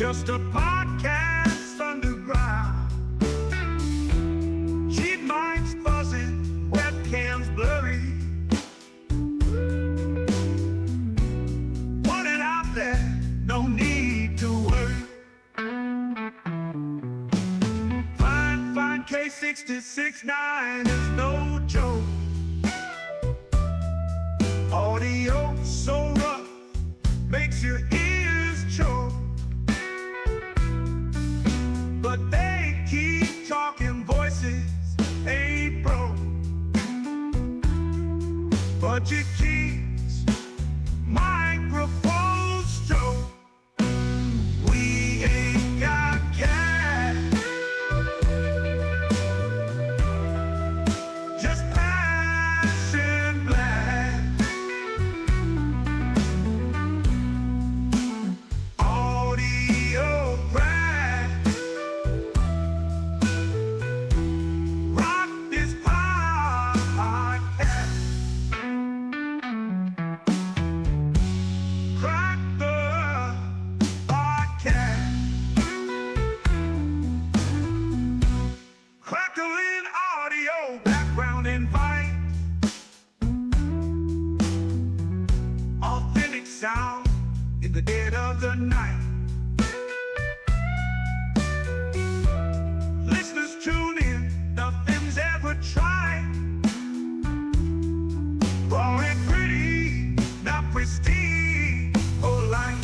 just a podcast underground. Cheap minds buzzing, webcams blurry. Put it out there, no need to worry. Fifine K66.9 is no joke. Audio so rough, makes your ears choke. But they keep talking, voices ain't broke. Budget keeps microphones stroke. We ain't got cash, just passion blast. Audio crack. Rock this podcast. Crack the podcast. Crackling audio, background invite. Authentic sound in the dead of the night. Listeners tune in, nothing's ever tried. Raw and pretty, not pristine or light.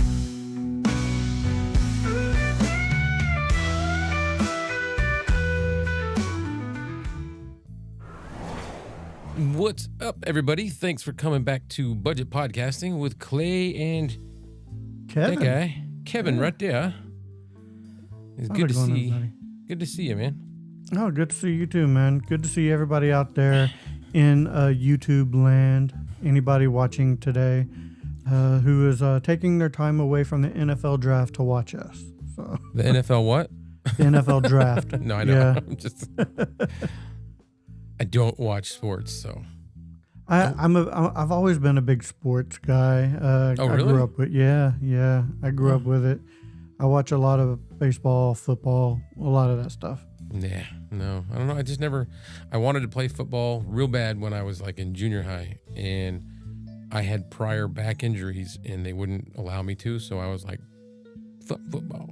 What's up, everybody? Thanks for coming back to Budget Podcasting with Clay and Kevin. that guy, Kevin, right there. It's How's good it to going, see. everybody? Good to see you, man. Oh, good to see you too, man. Good to see everybody out there in YouTube land. Anybody watching today who is taking their time away from the NFL draft to watch us. So The NFL what? the NFL draft. No, I know. Yeah. I'm just. I don't watch sports, so. I've always been a big sports guy. Oh, I really? grew up with I grew up with it. I watch a lot of baseball, football, a lot of that stuff. Yeah, no, I don't know. I just never. I wanted to play football real bad when I was like in junior high, and I had prior back injuries, and they wouldn't allow me to. So I was like, "Fuck football."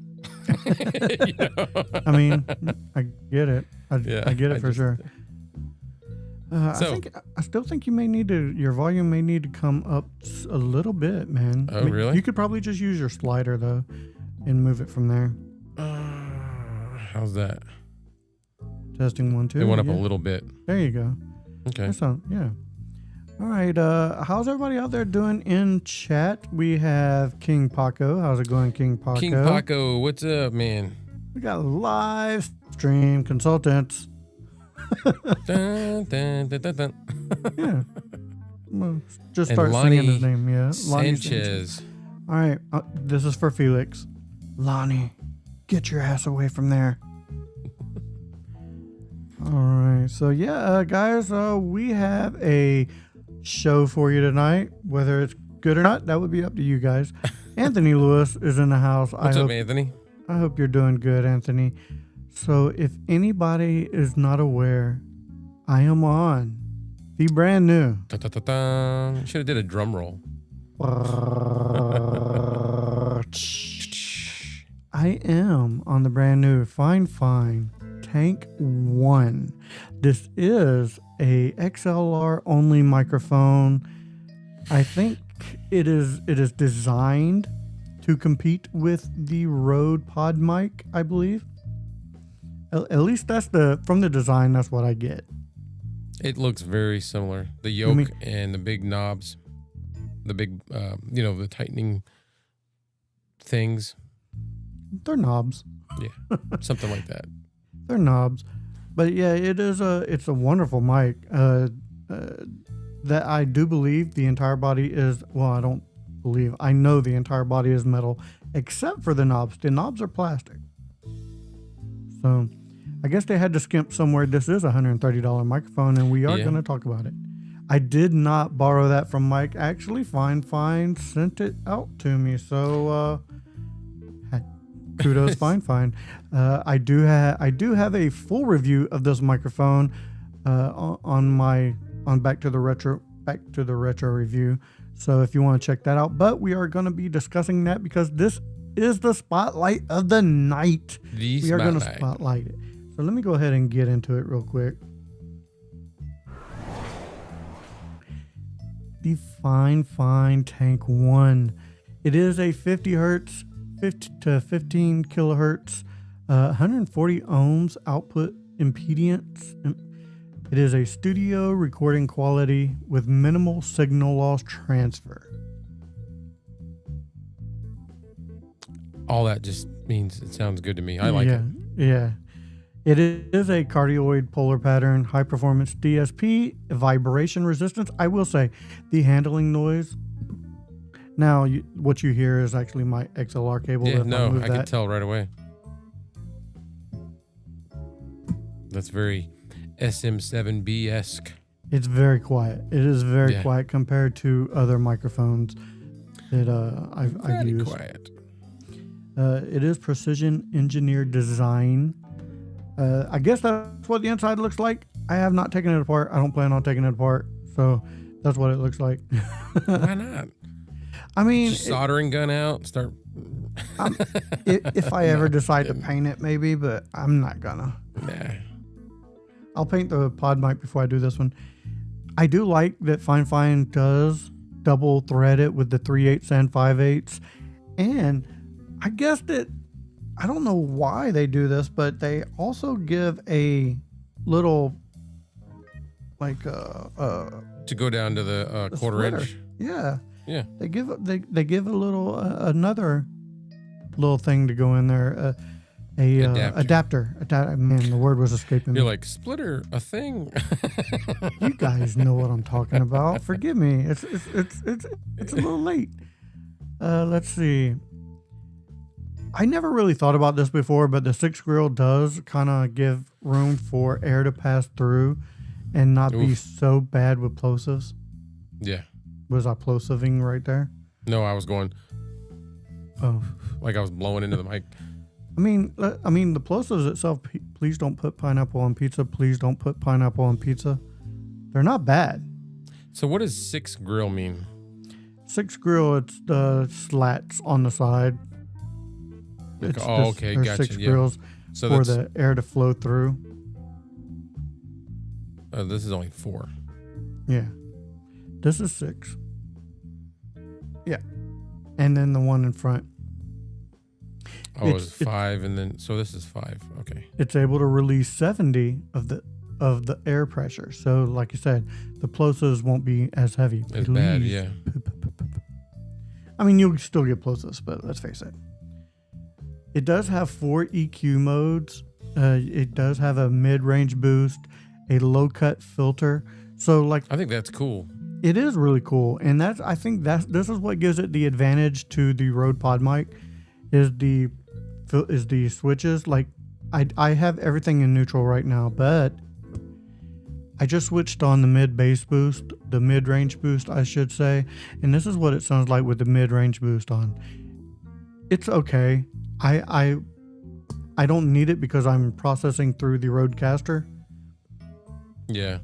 You know? I mean, I get it. I get it for just- sure. So- I still think your volume may need to come up a little bit, man. Oh, really? You could probably just use your slider though, and move it from there. How's that? Testing 1 2. It went up yeah. a little bit. There you go. Okay. Yeah. All right. How's everybody out there doing in chat? We have King Paco. How's it going, King Paco? King Paco, what's up, man? We got live stream consultants. Dun, dun, dun, dun, dun. Yeah. Well, just And start Lonnie singing his name. Yeah. Lonnie Sanchez. All right, this is for Felix. Lonnie, get your ass away from there. All right, so yeah, guys, we have a show for you tonight. Whether it's good or not, that would be up to you guys. Anthony Lewis is in the house. What's up, Anthony? I hope you're doing good, Anthony. So if anybody is not aware, I am on the brand new Dun, dun, dun, dun. Should have did a drum roll. I am on the brand new Fifine Tank 1. This is a XLR only microphone. I think it is designed to compete with the Rode Pod mic, I believe. At least from the design, that's what I get. It looks very similar. The yoke and the big knobs, the big, the tightening things. They're knobs. Yeah, something like that. They're knobs. But yeah, it's a wonderful mic. That I do believe the entire body is, well, I don't believe, I know the entire body is metal, except for the knobs. The knobs are plastic. So I guess they had to skimp somewhere. This is a $130 microphone, and we are going to talk about it. I did not borrow that from Mike. Actually, Fine sent it out to me. So Kudos, fine. I do have a full review of this microphone on Back to the Retro review. So if you want to check that out, but we are going to be discussing that because this is the spotlight of the night. We are going to spotlight it. So let me go ahead and get into it real quick. The Fifine Tank 1. It is a 50 hertz, 50 to 15 kilohertz, 140 ohms output impedance. It is a studio recording quality with minimal signal loss transfer. All that just means it sounds good to me. I like it. Yeah. It is a cardioid polar pattern, high performance DSP, vibration resistance. I will say the handling noise. Now, what you hear is actually my XLR cable. Yeah, no, I can tell right away. That's very SM7B-esque. It's very quiet. It is very quiet compared to other microphones that I've used. Quiet. It is precision engineered design. I guess that's what the inside looks like. I have not taken it apart. I don't plan on taking it apart. So that's what it looks like. Why not? I mean, just soldering gun out, start. If I ever decide to paint it, maybe, but I'm not gonna. Nah. I'll paint the pod mic before I do this one. I do like that Fifine does double thread it with the 3/8 and 5/8, and I guess that I don't know why they do this, but they also give a little to go down to the quarter splitter. inch. Yeah. Yeah. They give a little another little thing to go in there. Adapter. Man, the word was escaping me. You're like, splitter, a thing. You guys know what I'm talking about. Forgive me. It's a little late. Let's see. I never really thought about this before, but the 6 grill does kind of give room for air to pass through and not be so bad with plosives. Yeah. Was I plosiving right there? No, I was going. Oh, like I was blowing into the mic. I mean, the plosives itself. Please don't put pineapple on pizza. Please don't put pineapple on pizza. They're not bad. So what does 6 grill mean? 6 grill. It's the slats on the side. Okay, there's gotcha. 6 grills so for the air to flow through. This is only 4. Yeah, this is 6. Yeah, and then the one in front. Oh, it's 5, and then so this is 5. Okay. It's able to release 70 of the air pressure. So, like you said, the plosives won't be as heavy. As bad, yeah. I mean, you'll still get plosives, but let's face it. It does have 4 EQ modes. It does have a mid-range boost, a low-cut filter. So, like, I think that's cool. It is really cool, and I think this is what gives it the advantage to the Rode Pod mic, is the switches. Like, I have everything in neutral right now, but I just switched on the mid-bass boost, the mid-range boost, I should say, and this is what it sounds like with the mid-range boost on. It's okay. I don't need it because I'm processing through the Rodecaster. Yeah.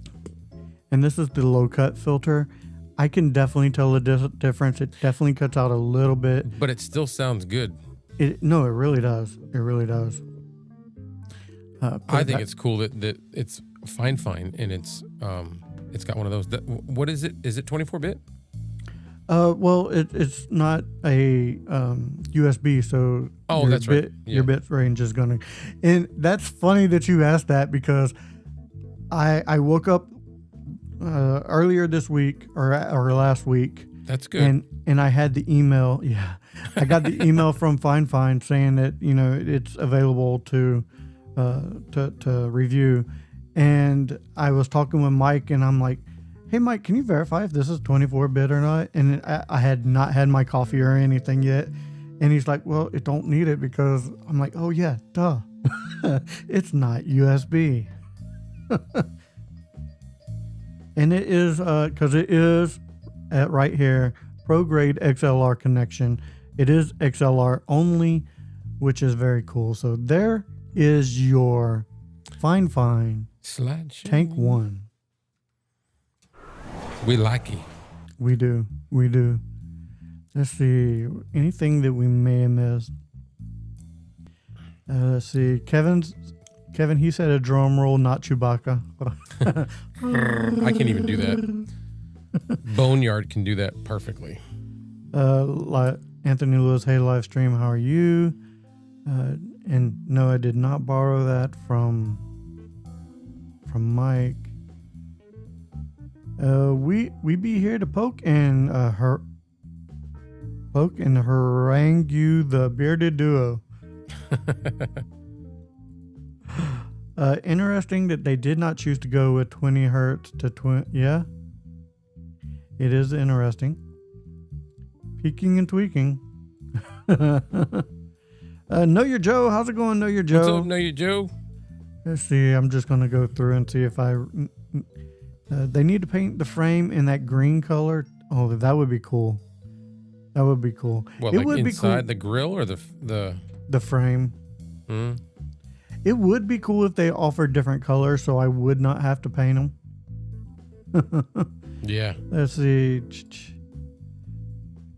And this is the low cut filter. I can definitely tell the difference. It definitely cuts out a little bit. But it still sounds good. No, it really does. It really does. I think it's cool that it's fine, and it's got one of those. What is it? Is it 24-bit? Well, it's not a USB, so that's right. Yeah. Your bit range is gonna, and that's funny that you asked that because I woke up earlier this week or last week. That's good. And I had the email. Yeah, I got the email from Fifine saying that it's available to review, and I was talking with Mike, and I'm like, hey, Mike, can you verify if this is 24-bit or not? And I had not had my coffee or anything yet. And he's like, well, it don't need it because I'm like, oh, yeah, duh. It's not USB. And it is, because it is right here, pro grade XLR connection. It is XLR only which is very cool. So there is your Fifine Slideshow. Tank 1. We like it. We do. Let's see. Anything that we may have missed? Let's see. Kevin, he said a drum roll, not Chewbacca. I can't even do that. Boneyard can do that perfectly. Anthony Lewis, hey, live stream, how are you? And no, I did not borrow that from Mike. We be here to poke and harangue you, the bearded duo. Interesting that they did not choose to go with 20 hertz to yeah. It is interesting. Peeking and tweaking. Know Your Joe, how's it going? Know Your Joe. What's up, Know Your Joe? Let's see. I'm just gonna go through and see if they need to paint the frame in that green color. Oh, that would be cool. That would be cool. What, it like would inside be cool. the grill or the frame? Hmm? It would be cool if they offered different colors, so I would not have to paint them. Yeah. Let's see.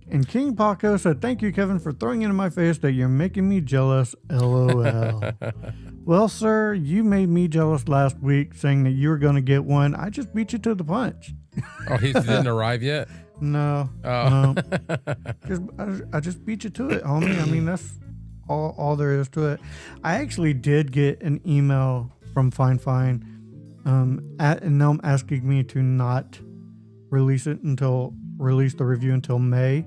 And King Paco said, "Thank you, Kevin, for throwing it in my face that you're making me jealous." LOL. Well, sir, you made me jealous last week saying that you were going to get one. I just beat you to the punch. Oh, he didn't arrive yet? No. Oh. No. I just beat you to it, homie. I mean, that's all there is to it. I actually did get an email from Fifine, and now I'm asking me to not release the review until May,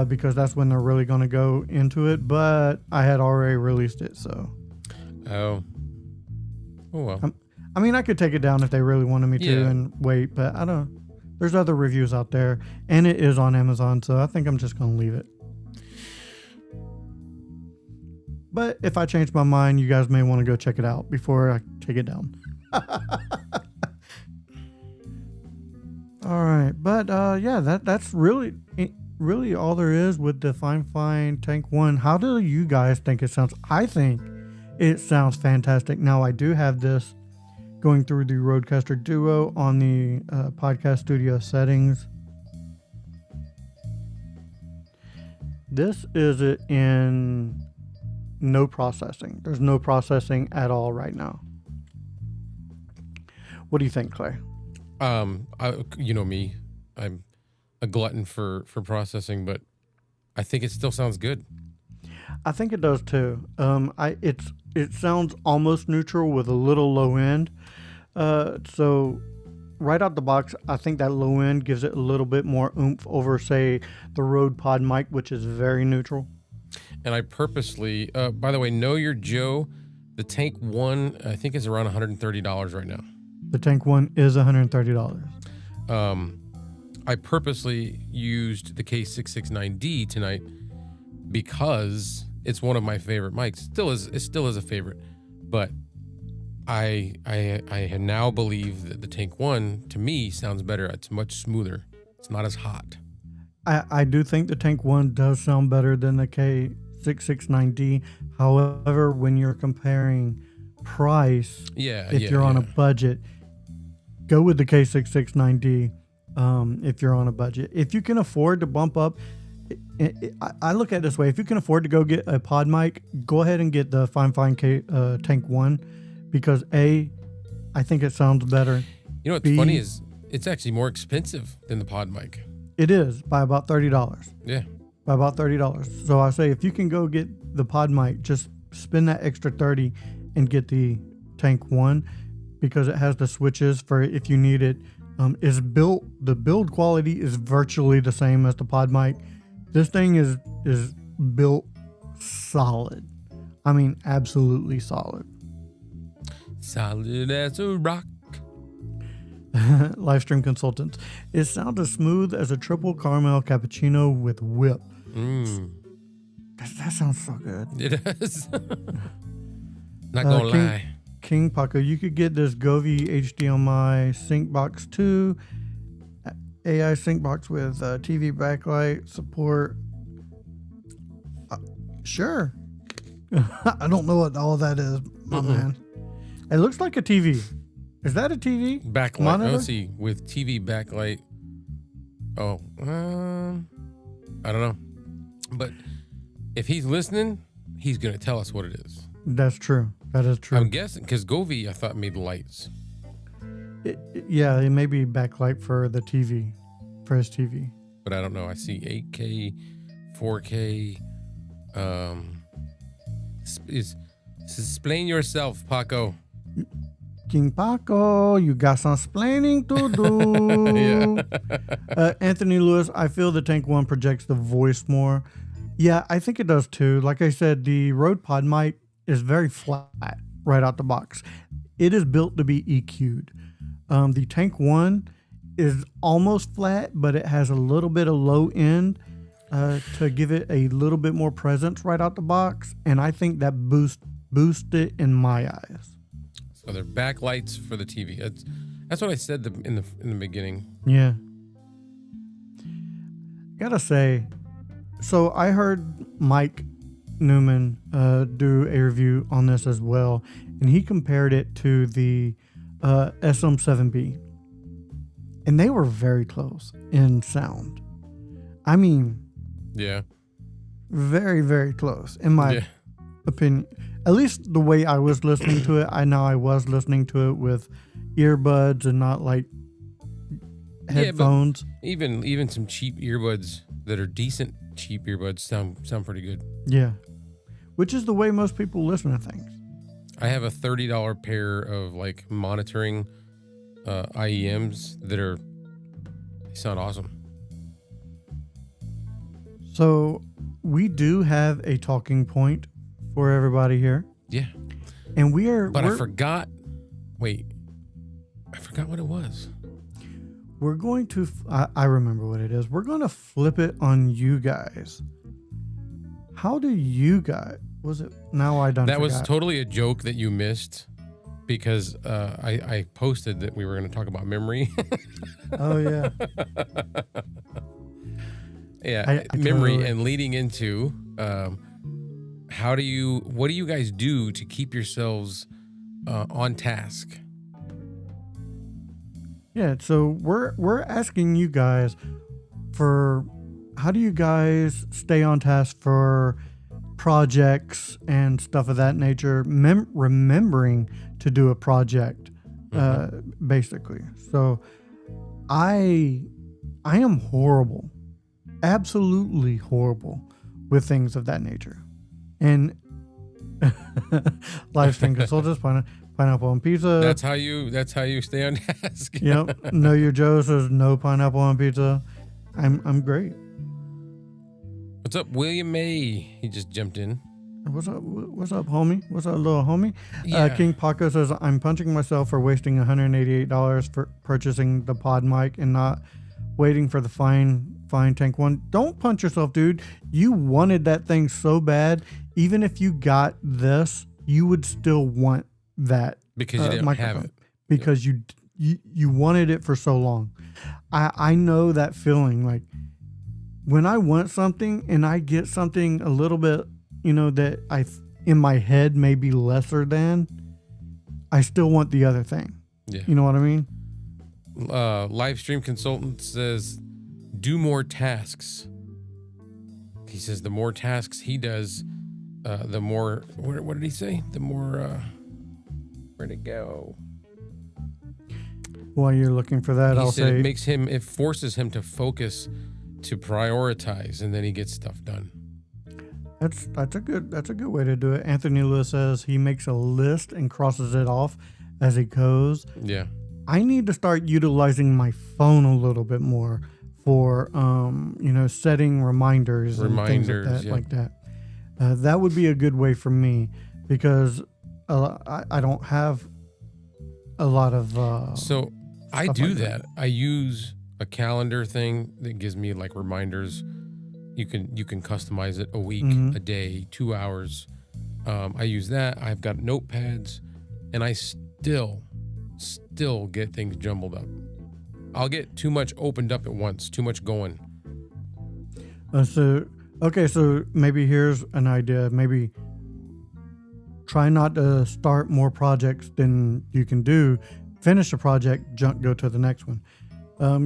because that's when they're really going to go into it. But I had already released it, so. Oh well. I mean, I could take it down if they really wanted me to Yeah. and wait, but I don't. There's other reviews out there, and it is on Amazon, so I think I'm just going to leave it. But if I change my mind, you guys may want to go check it out before I take it down. All right, but yeah, that's really all there is with the Fifine Tank 1. How do you guys think it sounds? I think it sounds fantastic. Now, I do have this going through the Rodecaster Duo on the podcast studio settings. This is it in no processing. There's no processing at all right now. What do you think, Clay? You know me, I'm a glutton for processing, but I think it still sounds good. I think it does too. It sounds almost neutral with a little low end. So right out the box, I think that low end gives it a little bit more oomph over, say, the Rode Pod mic, which is very neutral. And I purposely, by the way, Know Your Joe, the Tank 1, I think is around $130 right now. The Tank 1 is $130. I purposely used the K669D tonight because it's one of my favorite mics. It still is a favorite, but I now believe that the Tank 1 to me sounds better. It's much smoother. It's not as hot. I do think the Tank 1 does sound better than the K669D. However, when you're comparing price, if you're on a budget, go with the K669D. If you're on a budget, if you can afford to bump up, I look at it this way: if you can afford to go get a pod mic, go ahead and get the Fifine Tank 1, because I think it sounds better. You know what's funny is it's actually more expensive than the pod mic. It is by about $30. Yeah, by about $30. So I say if you can go get the pod mic, just spend that extra $30 and get the Tank 1, because it has the switches for if you need it. The build quality is virtually the same as the pod mic. This thing is built solid. I mean, absolutely solid. Solid as a rock. Livestream consultants. It sounds as smooth as a triple caramel cappuccino with whip. That sounds so good. It is. Not gonna lie. King Paco, you could get this Govee HDMI sync box 2, AI sync box with TV backlight support. Sure. I don't know what all that is, my man. It looks like a TV. Is that a TV? Backlight. Monitor? Let's see. With TV backlight. Oh, I don't know. But if he's listening, he's going to tell us what it is. That's true. That is true. I'm guessing because Govee, I thought, made lights. Yeah, it may be backlight for the TV, for his TV. But I don't know. I see 8K, 4K. Explain yourself, Paco. King Paco, you got some splaining to do. Anthony Lewis, I feel the Tank 1 projects the voice more. Yeah, I think it does too. Like I said, the Rode Pod mic is very flat right out the box. It is built to be EQ'd. The Tank 1 is almost flat, but it has a little bit of low end to give it a little bit more presence right out the box. And I think that boosts it in my eyes. So they're backlights for the TV. That's what I said in the beginning. Yeah. Gotta say, so I heard Mike Newman do a review on this as well, and he compared it to the SM7B, and they were very close in sound. I mean, yeah, very, very close in my opinion. At least the way I was listening to it. I was listening to it with earbuds and not like headphones. Yeah, even some cheap earbuds that are decent cheap earbuds sound pretty good. Yeah, which is the way most people listen to things. I have a $30 pair of like monitoring IEMs that they sound awesome. So we do have a talking point for everybody here. Yeah. And I forgot. Wait. I forgot what it was. We're going to, I remember what it is. We're going to flip it on you guys. How do you guys, was it, now I done That forgot. was totally a joke that you missed because I posted that we were going to talk about memory. Oh, yeah. Yeah, I memory totally. and leading into what do you guys do to keep yourselves on task? Yeah, so we're asking you guys for how do you guys stay on task for projects and stuff of that nature, remembering to do a project, basically. So I am horrible, absolutely horrible with things of that nature. And live stream consultants, pineapple on pizza. That's how you stay on task. Yep. Know Your Joe says no pineapple on pizza. I'm great. What's up, William May? He just jumped in. What's up, homie? What's up, little homie? Yeah. King Paco says, I'm punching myself for wasting $188 for purchasing the pod mic and not waiting for the Fifine Tank 1. Don't punch yourself, dude. You wanted that thing so bad. Even if you got this, you would still want that Because you didn't microphone. have it. Because you wanted it for so long. I know that feeling. Like when I want something and I get something a little bit, that in my head may be lesser than, I still want the other thing. Yeah. You know what I mean? Live stream consultant says, do more tasks. He says the more tasks he does, the more, what did he say? The more, where'd it go? While you're looking for that, I'll say it forces him to focus, to prioritize, and then he gets stuff done. that's a good way to do it. Anthony Lewis says he makes a list and crosses it off as he goes. Yeah. I need to start utilizing my phone a little bit more for setting reminders and things like that. That would be a good way for me because I don't have a lot of so I do like that. I use a calendar thing that gives me like reminders. You can customize it a week, a day, 2 hours. I use that. I've got notepads, and I still get things jumbled up. I'll get too much opened up at once, too much going. So maybe here's an idea. Maybe try not to start more projects than you can do. Finish a project, go to the next one.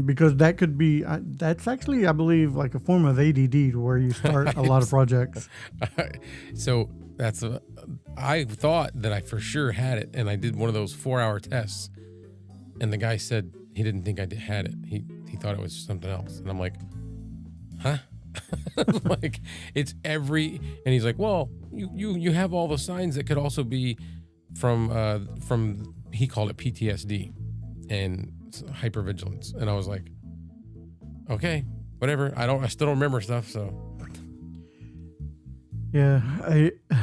Because that could be, that's actually, I believe, like a form of ADD where you start a lot of projects. So I thought that I for sure had it, and I did one of those 4-hour tests, and the guy said he didn't think I had it. He thought it was something else, and I'm like, huh? Like it's and he's like, well, you have all the signs that could also be from he called it PTSD and hypervigilance, and I was like, okay, whatever. I still don't remember stuff, so. Yeah,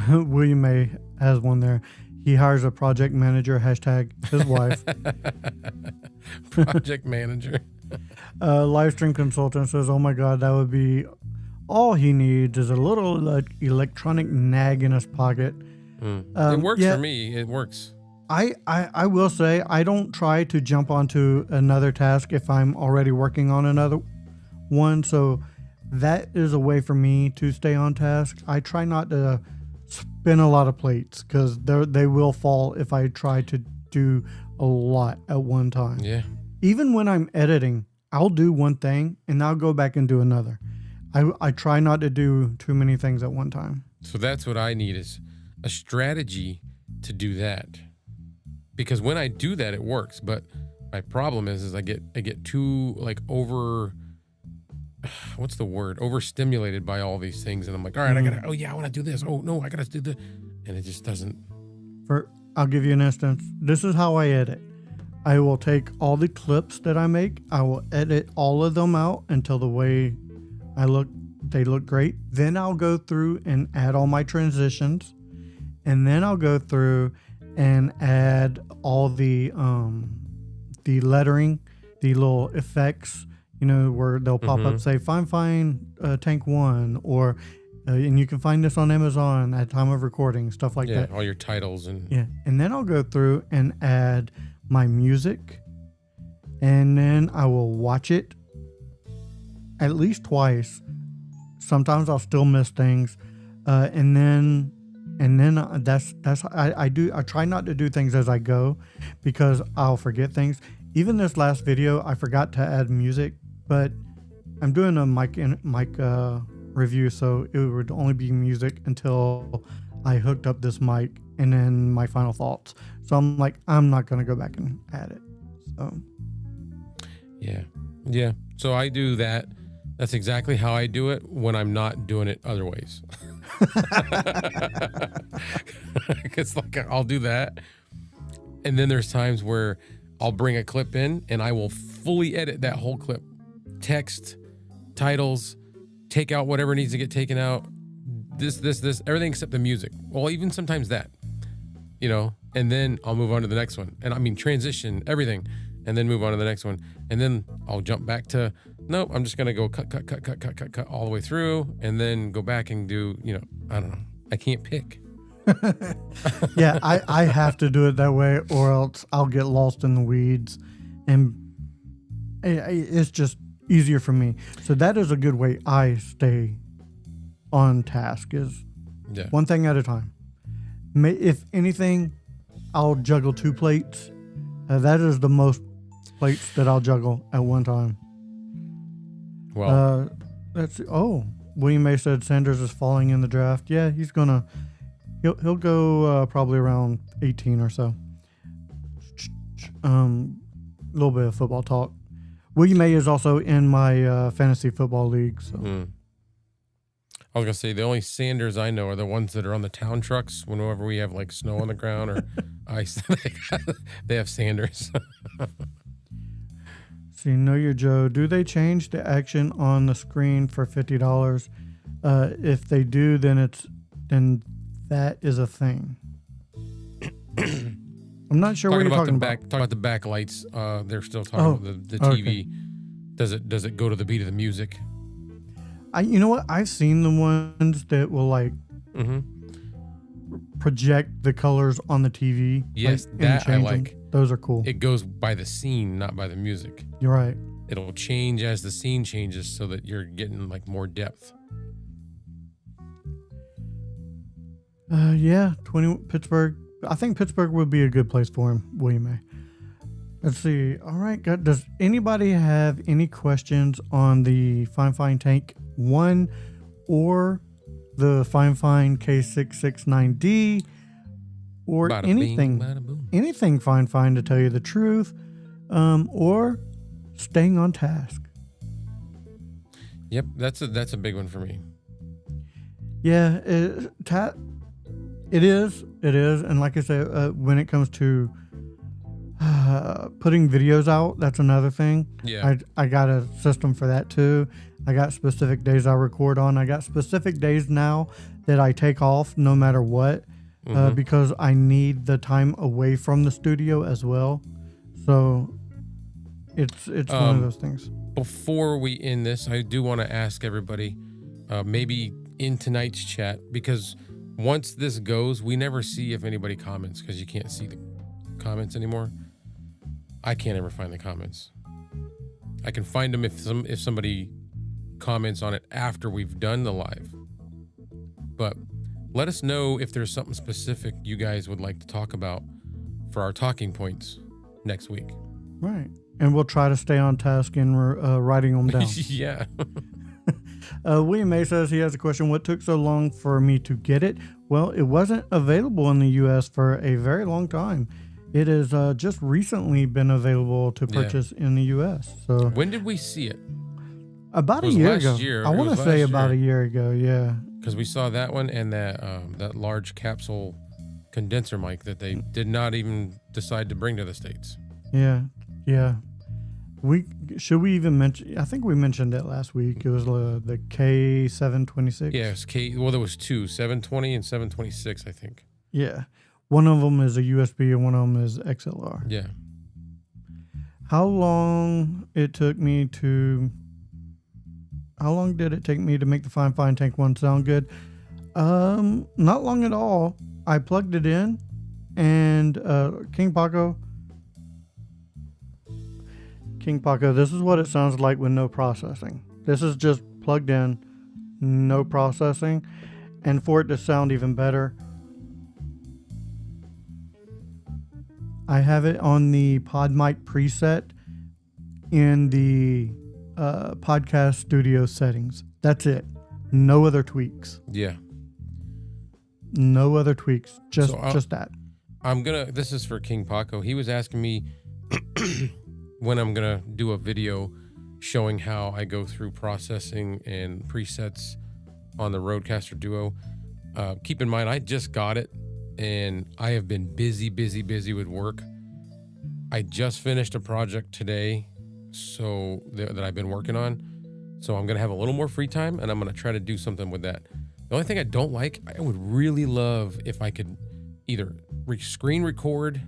William May has one there. He hires a project manager, hashtag his wife. Project manager. Live stream consultant says, oh my God, that would be all he needs is a little electronic nag in his pocket. It works for me. It works. I will say I don't try to jump onto another task if I'm already working on another one. So that is a way for me to stay on task. I try not to spin a lot of plates because they will fall if I try to do a lot at one time. Yeah. Even when I'm editing, I'll do one thing and I'll go back and do another. I try not to do too many things at one time. So that's what I need is a strategy to do that. Because when I do that, it works. But my problem is I get too like overstimulated by all these things, and I'm like, all right, I want to do this. Oh no, I gotta do this, and it just doesn't. I'll give you an instance. This is how I edit. I will take all the clips that I make. I will edit all of them out until the way they look great. Then I'll go through and add all my transitions, and then I'll go through and add all the lettering, the little effects, where they'll pop up, say Fifine Tank 1, or and you can find this on Amazon at time of recording, stuff like that. All your titles and and then I'll go through and add my music, and then I will watch it at least twice. Sometimes I'll still miss things, and then that's I try not to do things as I go because I'll forget things. Even this last video, I forgot to add music, but I'm doing a mic review, so it would only be music until I hooked up this mic and then my final thoughts. So I'm like, I'm not gonna go back and add it. So yeah. So I do that. That's exactly how I do it when I'm not doing it other ways. It's like I'll do that, and then there's times where I'll bring a clip in and I will fully edit that whole clip, text, titles, take out whatever needs to get taken out, this, everything except the music. Well, even sometimes that, and then I'll move on to the next one, and I mean transition everything, and then move on to the next one, and then I'll jump back to nope, I'm just gonna go cut all the way through, and then go back and do, I don't know. I can't pick. Yeah, I have to do it that way, or else I'll get lost in the weeds, and it's just easier for me. So that is a good way I stay on task, is one thing at a time. If anything, I'll juggle 2 plates. That is the most plates that I'll juggle at one time. Well, William May said Sanders is falling in the draft. Yeah, he'll go probably around 18 or so. A little bit of football talk. William May is also in my fantasy football league. So I was gonna say the only Sanders I know are the ones that are on the town trucks. Whenever we have like snow on the ground or ice, they have Sanders. See, Know Your Joe. Do they change the action on the screen for $50? If they do, then that is a thing. I'm not sure what you're talking about. Talking about the backlights. They're still talking about the TV. Okay. Does it go to the beat of the music? You know what? I've seen the ones that will like project the colors on the TV. Yes, that I like. Those are cool. It goes by the scene, not by the music. You're right. It'll change as the scene changes so that you're getting like more depth. Yeah, 20 Pittsburgh. I think Pittsburgh would be a good place for him, William A. Let's see. All right, does anybody have any questions on the Fifine Tank 1 or the Fifine K669D or Bada anything? bing, bada boom. Anything fine to tell you the truth, or staying on task. Yep, that's a big one for me. Yeah, it is, and like I said, when it comes to putting videos out, that's another thing. Yeah. I got a system for that too. I got specific days I record on. I got specific days now that I take off no matter what, because I need the time away from the studio as well. So it's one of those things. Before we end this, I do want to ask everybody, maybe in tonight's chat, because once this goes, we never see if anybody comments because you can't see the comments anymore. I can't ever find the comments. I can find them if somebody comments on it after we've done the live. But let us know if there's something specific you guys would like to talk about for our talking points next week. Right. And we'll try to stay on task in writing them down. Yeah. William May says he has a question. What took so long for me to get it? Well, it wasn't available in the U.S. for a very long time. It has just recently been available to purchase in the U.S. So when did we see it? About a year ago. I want to say about a year ago, yeah. Because we saw that one and that large capsule condenser mic that they did not even decide to bring to the States. Yeah. Should we even mention? I think we mentioned it last week. It was the K726. Yes, well, there was two, 720 and 726, I think. Yeah, one of them is a USB and one of them is XLR. Yeah. How long did it take me to make the Fifine Tank 1 sound good? Not long at all. I plugged it in, and King Paco, this is what it sounds like with no processing. This is just plugged in, no processing. And for it to sound even better, I have it on the PodMic preset in the podcast studio settings. That's it. No other tweaks. Yeah. No other tweaks. Just that. This is for King Paco. He was asking me when I'm gonna do a video showing how I go through processing and presets on the Rodecaster Duo. Keep in mind, I just got it and I have been busy with work. I just finished a project today, so that I've been working on. So I'm gonna have a little more free time and I'm gonna try to do something with that. The only thing I don't like, I would really love if I could either screen record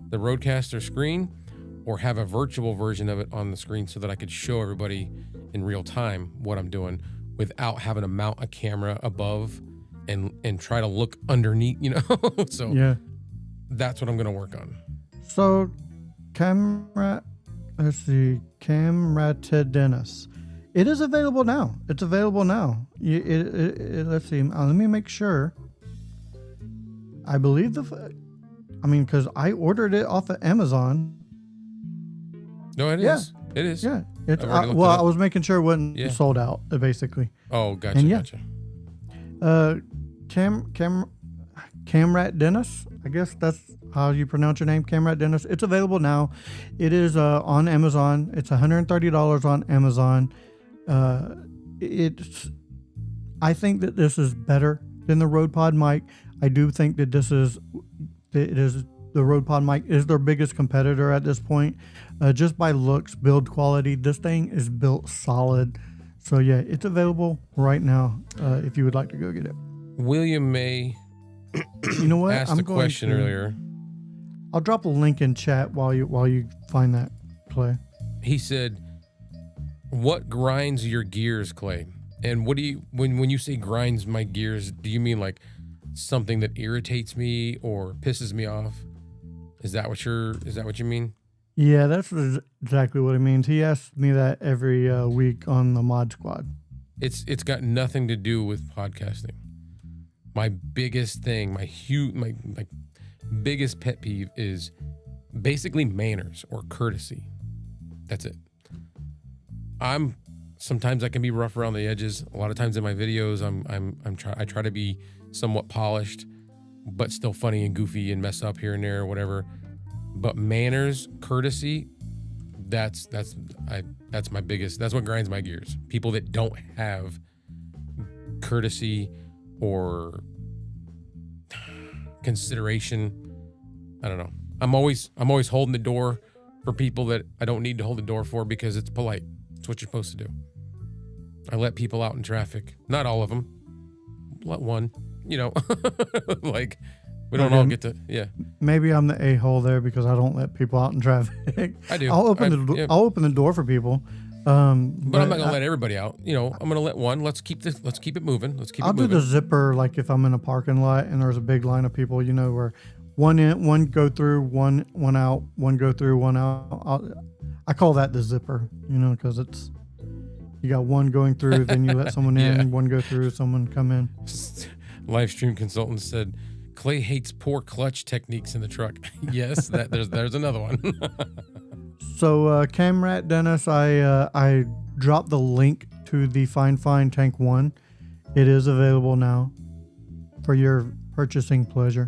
the Rodecaster screen or have a virtual version of it on the screen so that I could show everybody in real time what I'm doing without having to mount a camera above and try to look underneath, So yeah, that's what I'm going to work on. So Camera Dennis. It is available now. It's available now. Let's see. Let me make sure. I believe because I ordered it off of Amazon. No, it is. It is. Yeah. I was making sure it wasn't sold out, basically. Oh, gotcha. Camrat Dennis. I guess that's how you pronounce your name, Camrat Dennis. It's available now. It is on Amazon. It's $130 on Amazon. I think that this is better than the Rode Pod mic. I do think that the Rode Pod mic is their biggest competitor at this point. Just by looks, build quality, this thing is built solid. So yeah, it's available right now if you would like to go get it. William May you know what? asked a question earlier. I'll drop a link in chat while you find that, Clay. He said, what grinds your gears, Clay? And what do you, when you say grinds my gears, do you mean like something that irritates me or pisses me off? Is that what you mean? Yeah, that's exactly what it means. He asks me that every week on the Mod Squad. It's got nothing to do with podcasting. my biggest thing, my biggest pet peeve is basically manners or courtesy. That's it. Sometimes I can be rough around the edges. A lot of times in my videos, I try to be somewhat polished, but still funny and goofy and mess up here and there or whatever. But manners, courtesy, that's my biggest. That's what grinds my gears. People that don't have courtesy or consideration. I don't know. I'm always holding the door for people that I don't need to hold the door for because it's polite. It's what you're supposed to do. I let people out in traffic. Not all of them. Let one. Like we don't all get to. Yeah. Maybe I'm the a-hole there because I don't let people out in traffic. I do. I'll open the door for people. But I'm not gonna let everybody out. I'm gonna let one. Let's keep it moving. I'll do the zipper like if I'm in a parking lot and there's a big line of people. Where one go through, one out, one go through, one out. I call that the zipper. Because it's you got one going through, then you let someone in, Yeah. one go through, someone come in. Live stream consultant said Clay hates poor clutch techniques in the truck. Yes, there's another one. So, Camrat Dennis, I dropped the link to the Fifine Tank 1. It is available now for your purchasing pleasure.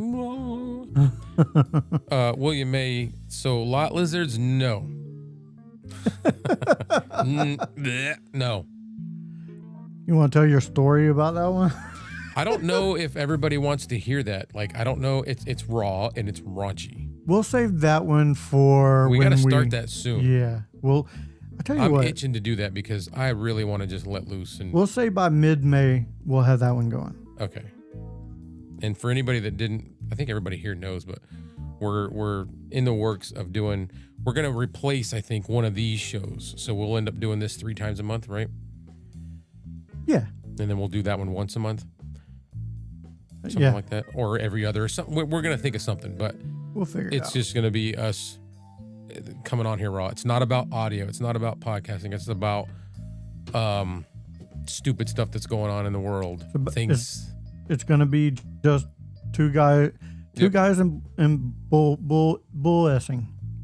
William May, so lot lizards, no. No. You want to tell your story about that one? I don't know if everybody wants to hear that. Like, I don't know. It's raw and it's raunchy. We'll save that one for We when got to start that soon. Yeah. Well, I tell you I'm what. itching to do that because I really want to just let loose. And We'll say by mid-May, we'll have that one going. okay. And for anybody that didn't, I think everybody here knows, but we're in the works of doing. We're gonna replace, I think, one of these shows. So we'll end up doing this 3 times a month, right? Yeah. And then we'll do that one once a month. Something like that, or every other. Or something. We're gonna think of something, but we'll figure it out. It's just gonna be us coming on here raw. It's not about audio. It's not about podcasting. It's about stupid stuff that's going on in the world. Things. It's gonna be just two guys and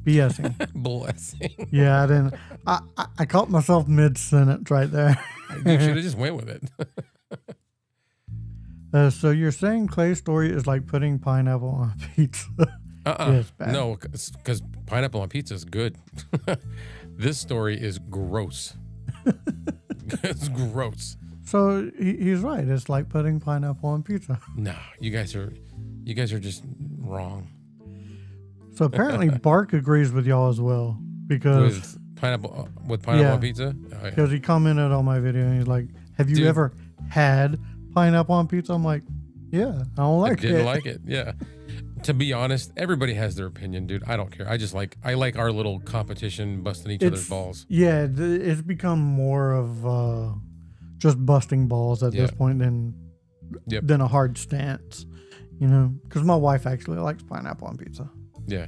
BSing. Blessing. Yeah, I didn't. I caught myself mid sentence right there. You should have just went with it. So you're saying Clay's story is like putting pineapple on pizza? Yeah, it's bad. No, because pineapple on pizza is good. This story is gross. It's gross. So he's right. It's like putting pineapple on pizza. No, you guys are just wrong. So apparently Bark agrees with y'all as well because With pineapple on pizza. Oh, yeah. Because he commented on my video and he's like, "Have you Dude. ever had pineapple on pizza?" I'm like, "Yeah, I don't like it." Didn't like it. Yeah. To be honest, everybody has their opinion, dude. I don't care. I like our little competition, busting each other's balls. Yeah, it's become more of just busting balls at this point than a hard stance, because my wife actually likes pineapple on pizza. Yeah.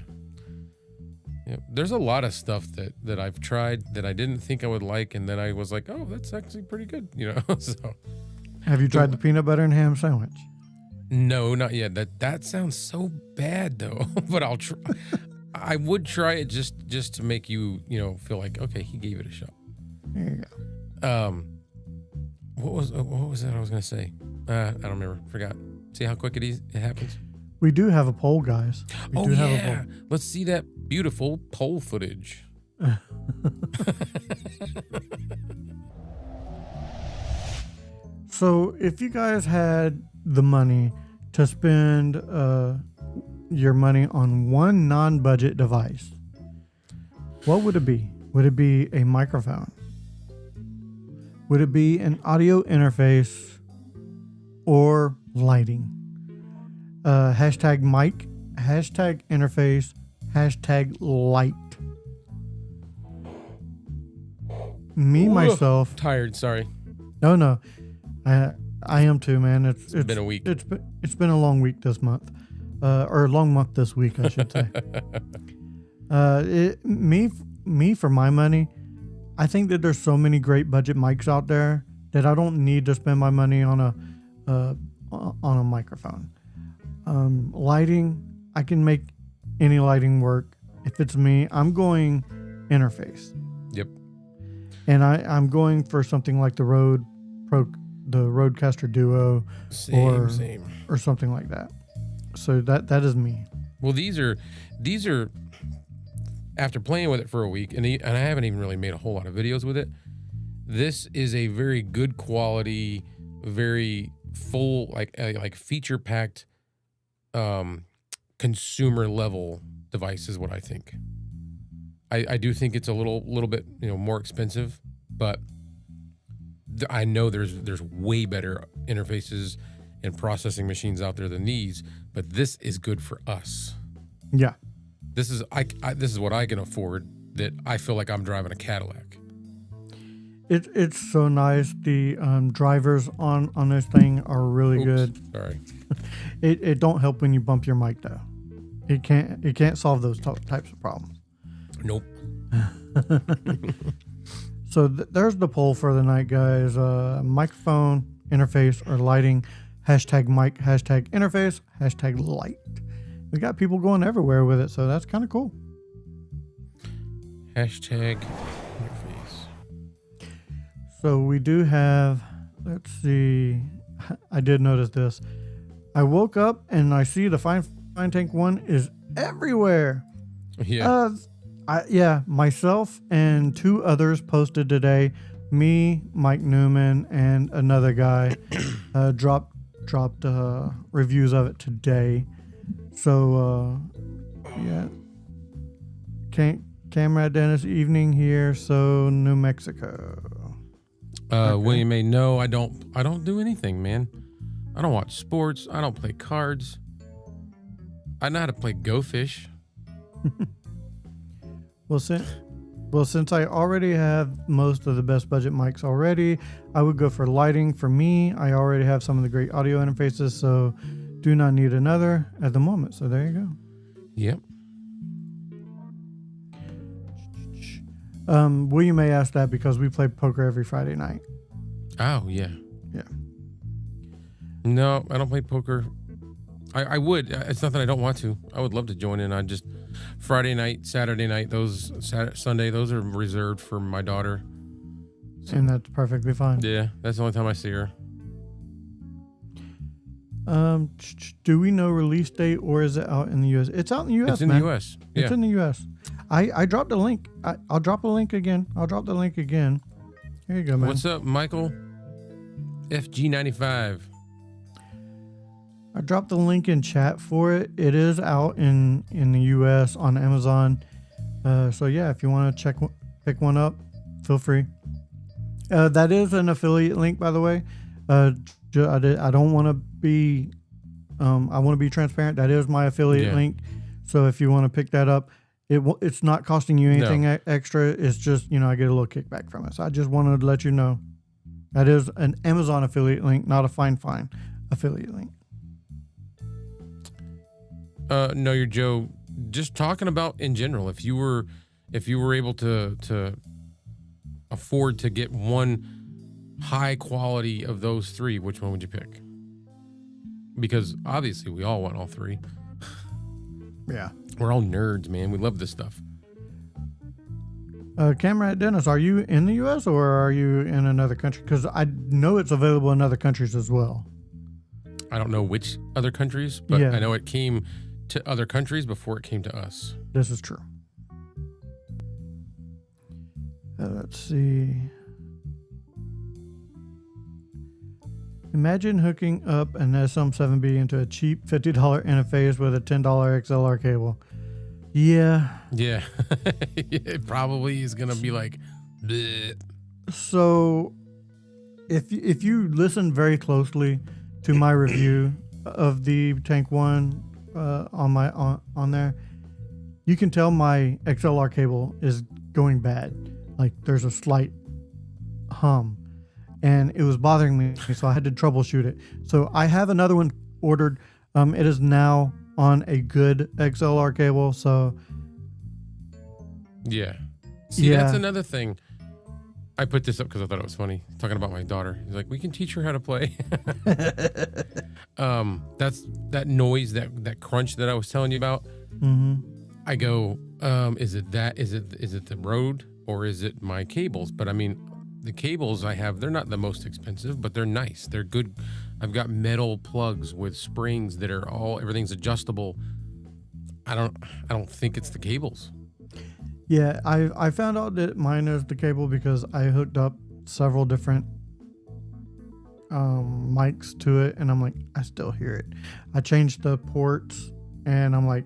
Yeah. There's a lot of stuff that I've tried that I didn't think I would like, and then I was like, oh, that's actually pretty good, So. Have you tried the peanut butter and ham sandwich? No, not yet. That sounds so bad though, but I'll try. I would try it just to make you feel like, okay, he gave it a shot. There you go. What was that I was gonna say? I don't remember. Forgot. See how quick it happens. We do have a poll, guys. We do have a poll. Let's see that beautiful poll footage. So if you guys had the money to spend your money on one non-budget device, what would it be? Would it be a microphone? Would it be an audio interface or lighting? Hashtag mic, hashtag interface, hashtag light. Myself. Tired. Sorry. No. I am too, man. It's been a week. It's been a long week this month, or a long month this week, I should say. Me for my money, I think that there's so many great budget mics out there that I don't need to spend my money on on a microphone. Lighting, I can make any lighting work. If it's me, I'm going interface. Yep. And I'm going for something like the Rodecaster Duo Same. or something like that. So that is me. Well, these are after playing with it for a week, and I haven't even really made a whole lot of videos with it. This is a very good quality, very full, like feature packed, consumer level device is what I think. I do think it's a little bit more expensive, but I know there's way better interfaces and processing machines out there than these, but this is good for us. Yeah. This is this is what I can afford, that I feel like I'm driving a Cadillac. It's so nice. The drivers on this thing are really good. Sorry. It don't help when you bump your mic though. It can't solve those types of problems. Nope. So there's the poll for the night, guys. Microphone, interface, or lighting. Hashtag mic, hashtag interface, hashtag light. We got people going everywhere with it, so that's kind of cool. Hashtag interface. So we do have, let's see. I did notice this. I woke up and I see the Fifine Tank 1 is everywhere. Yeah. Myself and 2 others posted today. Me, Mike Newman, and another guy dropped reviews of it today. So Camera Dennis evening here. So New Mexico. Okay. William A. No, I don't do anything, man. I don't watch sports. I don't play cards. I know how to play Go Fish. Well, since I already have most of the best budget mics already, I would go for lighting. For me, I already have some of the great audio interfaces, so do not need another at the moment. So there you go. Yep. William May asked that because we play poker every Friday night. Oh, yeah. Yeah. No, I don't play poker. I would. It's not that I don't want to. I would love to join in. I just Friday night, Saturday night, Sunday, those are reserved for my daughter. So, and that's perfectly fine. Yeah, that's the only time I see her. Do we know release date, or is it out in the U.S.? It's out in the U.S. It's in the U.S. Yeah. It's in the U.S. I dropped a link. I'll drop a link again. Here you go, man. What's up, Michael? FG95. I dropped the link in chat for it. It is out in the U.S. on Amazon. So yeah, if you want to pick one up, feel free. That is an affiliate link, by the way. I don't want to be. I want to be transparent. That is my affiliate link. So if you want to pick that up, it's not costing you anything extra. It's just I get a little kickback from it. So I just wanted to let you know that is an Amazon affiliate link, not a Fifine affiliate link. No, you're Joe. Just talking about in general, if you were able to afford to get one high quality of those 3, which one would you pick? Because obviously we all want all 3. Yeah. We're all nerds, man. We love this stuff. Camera Dennis, are you in the U.S. or are you in another country? Because I know it's available in other countries as well. I don't know which other countries, but I know it came to other countries before it came to us. This is true. Let's see. Imagine hooking up an SM7B into a cheap $50 interface with a $10 XLR cable. Yeah. Yeah. It probably is going to be like, bleh. So if you listen very closely to my review of the Tank 1 on there, you can tell my XLR cable is going bad. Like there's a slight hum, and it was bothering me, so I had to troubleshoot it. So I have another one ordered. It is now on a good XLR cable. So yeah. See, that's another thing. I put this up because I thought it was funny. Talking about my daughter. He's like, we can teach her how to play. That's that noise, that crunch that I was telling you about. Mm-hmm. I go, is it that? Is it the road or is it my cables? But I mean, the cables I have, they're not the most expensive, but they're nice. They're good. I've got metal plugs with springs that are everything's adjustable. I don't think it's the cables. Yeah, I found out that mine is the cable because I hooked up several different mics to it, and I'm like, I still hear it. I changed the ports, and I'm like,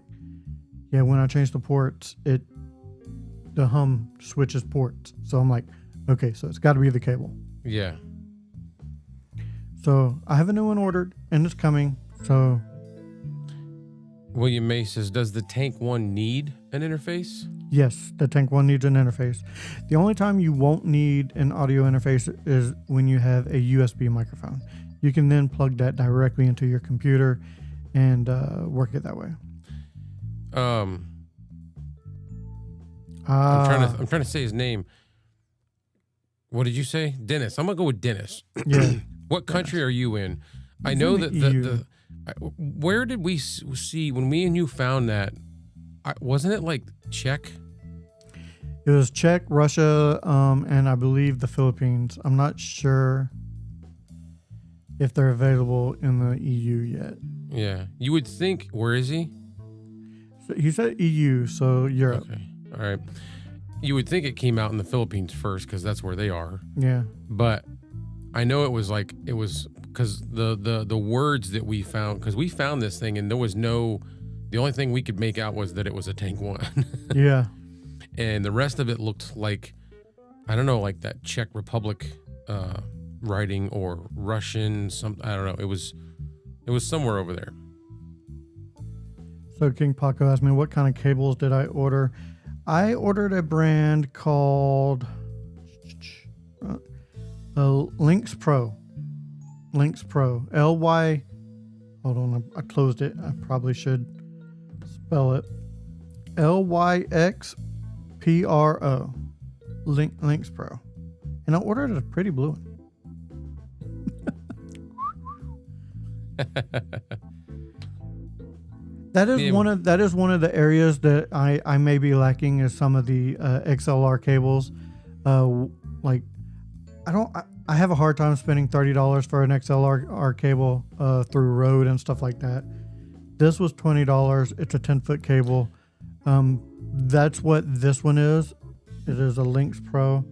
yeah, when I change the ports, the hum switches ports. So I'm like, okay, so it's got to be the cable. Yeah. So I have a new one ordered, and it's coming. So William May says, does the Tank 1 need an interface? yes, the Tank 1 needs an interface. The only time you won't need an audio interface is when you have a USB microphone. You can then plug that directly into your computer and work it that way. I'm trying to say his name. What did you say? Dennis. I'm gonna go with Dennis. Yeah. What country are you in? I He's know in that the EU. where did we see when me and you found that? Wasn't it like Czech? It was Czech, Russia, and I believe the Philippines. I'm not sure if they're available in the EU yet. Yeah. You would think. Where is he? So he said EU, so Europe. Okay. All right. You would think it came out in the Philippines first because that's where they are. Yeah. But I know it was because the words that we found, because we found this thing and there was the only thing we could make out was that it was a Tank 1. Yeah. And the rest of it looked like, I don't know, like that Czech Republic writing or Russian, I don't know. It was somewhere over there. So King Paco asked me, what kind of cables did I order? I ordered a brand called Lynx Pro. Lynx Pro. L-Y. Hold on, I closed it. I probably should spell it. L-Y-X-P-R-O. Lynx Pro. And I ordered a pretty blue one. That is one of the areas that I may be lacking is some of the XLR cables. I have a hard time spending $30 for an XLR cable through Rode and stuff like that. This was $20. It's a 10-foot cable. That's what this one is. It is a Lynx Pro.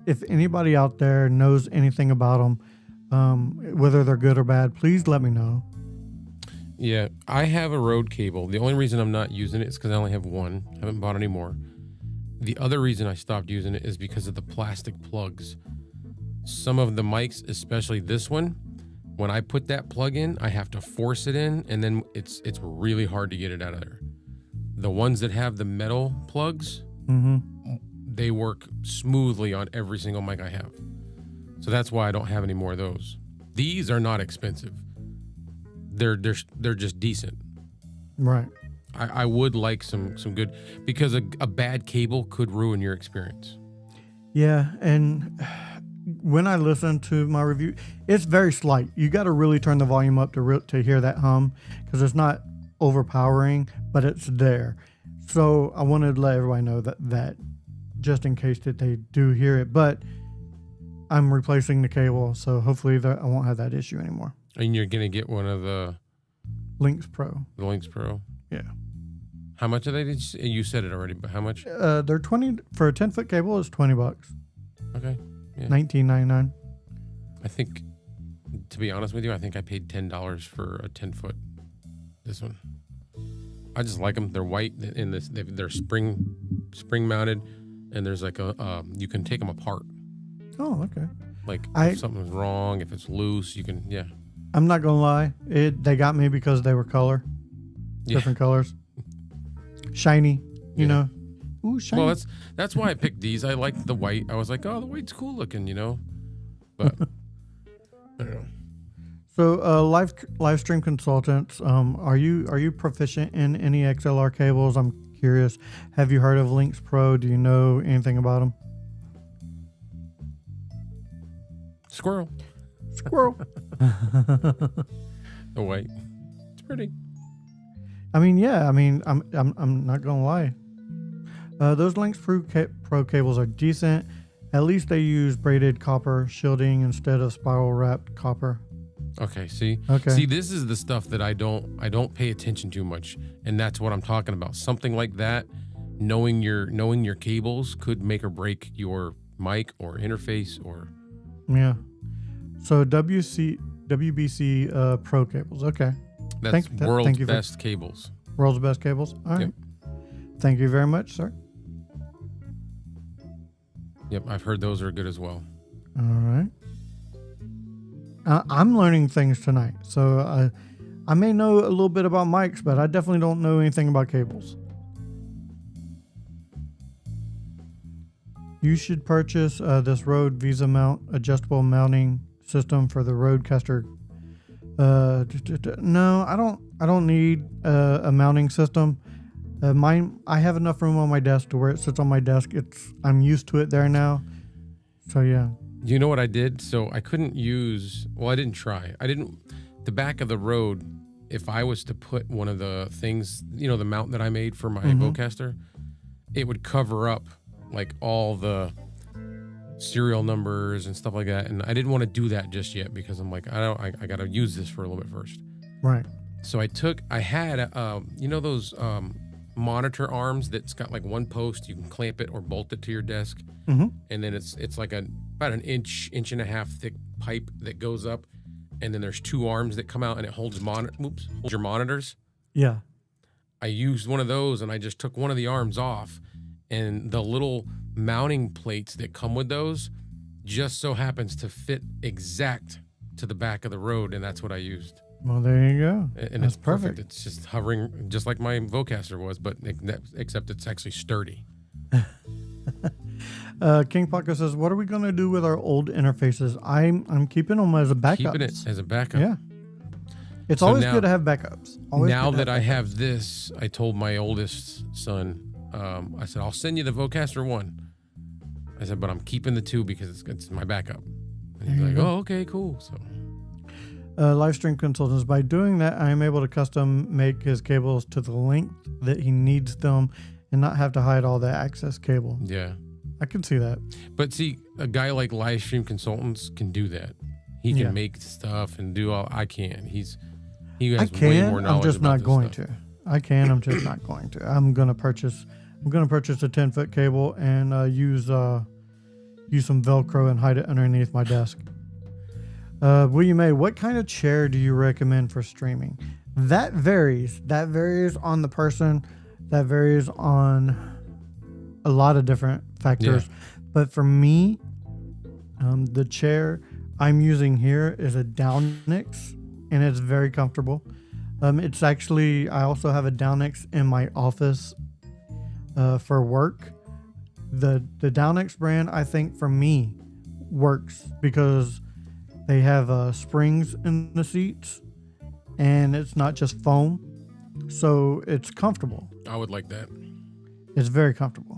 If anybody out there knows anything about them, whether they're good or bad, please let me know. Yeah, I have a Rode cable. The only reason I'm not using it is because I only have one. I haven't bought any more. The other reason I stopped using it is because of the plastic plugs. Some of the mics, especially this one, when I put that plug in, I have to force it in, and then it's really hard to get it out of there. The ones that have the metal plugs, they work smoothly on every single mic I have. So that's why I don't have any more of those. These are not expensive. They're just decent. Right. I would like some good, because a bad cable could ruin your experience. Yeah, and when I listen to my review, it's very slight. You got to really turn the volume up to hear that hum, because it's not overpowering, but it's there. So I wanted to let everybody know that just in case that they do hear it. But I'm replacing the cable, so hopefully I won't have that issue anymore. And you're gonna get one of the Lynx Pro. The Lynx Pro. Yeah. How much are they? You said it already, but how much? They're 20 for a 10-foot cable. It's $20. Okay. Yeah. $19.99. I think, to be honest with you, I think I paid $10 for a 10-foot. This one. I just like them. They're white and they're spring mounted, and there's like you can take them apart. Oh, okay. Like if something's wrong, if it's loose, you can, yeah. I'm not gonna lie, they got me because they were different colors, shiny, you know. Ooh, shiny. Well, that's why I picked these. I liked the white. I was like, oh, the white's cool looking, you know. But I don't know. So, live stream consultants, are you proficient in any XLR cables? I'm curious. Have you heard of Lynx Pro? Do you know anything about them? Squirrel. Squirrel. The white. It's pretty. I mean, yeah. I mean, I'm not gonna lie. Those Lynx Pro cables are decent. At least they use braided copper shielding instead of spiral wrapped copper. Okay, see? Okay. See, this is the stuff that I don't pay attention to much, and that's what I'm talking about. Something like that, knowing your cables could make or break your mic or interface or Yeah. So WBC Pro cables. Okay. that's world's thank you for- best cables. World's best cables. All right. Yep. Thank you very much, sir. Yep, I've heard those are good as well. All right. I'm learning things tonight, so I may know a little bit about mics, but I definitely don't know anything about cables. You should purchase this Rode Visa mount adjustable mounting system for the Rodecaster. No, I don't need a mounting system. I have enough room on my desk to where it sits on my desk. I'm used to it there now. So yeah. You know what I did? So I couldn't use. Well, I didn't try. The back of the Rode. If I was to put one of the things, the mount that I made for my Vocaster, it would cover up like all the serial numbers and stuff like that. And I didn't want to do that just yet because I'm like, I got to use this for a little bit first. Right. So I had those monitor arms that's got like one post, you can clamp it or bolt it to your desk. Mm-hmm. And then it's like about an inch and a half thick pipe that goes up. And then there's two arms that come out and it holds your monitors. Yeah. I used one of those and I just took one of the arms off, and the little mounting plates that come with those just so happens to fit exact to the back of the Rode, and that's what I used. Well, there you go. And That's it's perfect. It's just hovering just like my Vocaster was, but except it's actually sturdy. King Pocket says, "What are we going to do with our old interfaces? I'm keeping them as a backup. Keeping it as a backup. Yeah. It's So always now- good to have backups. Always Now good to that I backups. have this, I told my oldest son, I said, I'll send you the Vocaster 1. I said, but I'm keeping the 2 because it's my backup. And he's There like, you go. oh, okay, cool. So Livestream consultants. By doing that, I am able to custom make his cables to the length that he needs them and not have to hide all the access cable. yeah. I can see that. But see, a guy like Livestream Consultants can do that. He can Yeah. make stuff and do all. I can't. He I has way can. more knowledge. I'm just about not this going stuff. to. I can. I'm just not going to. I'm gonna purchase a 10-foot cable and use some Velcro and hide it underneath my desk. William A., what kind of chair do you recommend for streaming? That varies. That varies on the person. That varies on a lot of different factors. Yeah. But for me, the chair I'm using here is a Downix, and it's very comfortable. It's actually, I also have a Downix in my office for work. The Downix brand, I think for me, works because they have springs in the seats, and it's not just foam, so it's comfortable. I would like that. It's very comfortable.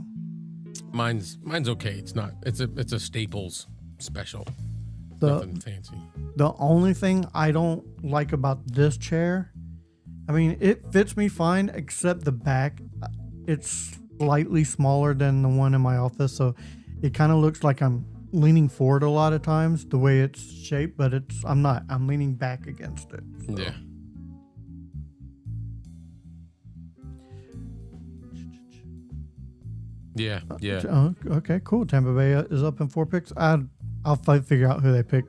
Mine's okay. It's not. It's a Staples special. Nothing fancy. The only thing I don't like about this chair, I mean, it fits me fine, except the back. It's slightly smaller than the one in my office, so it kind of looks like I'm leaning forward a lot of times, the way it's shaped, but I'm not. I'm leaning back against it. So. Yeah. Yeah. Yeah. Oh, okay, cool. Tampa Bay is up in 4 picks. I'll figure out who they pick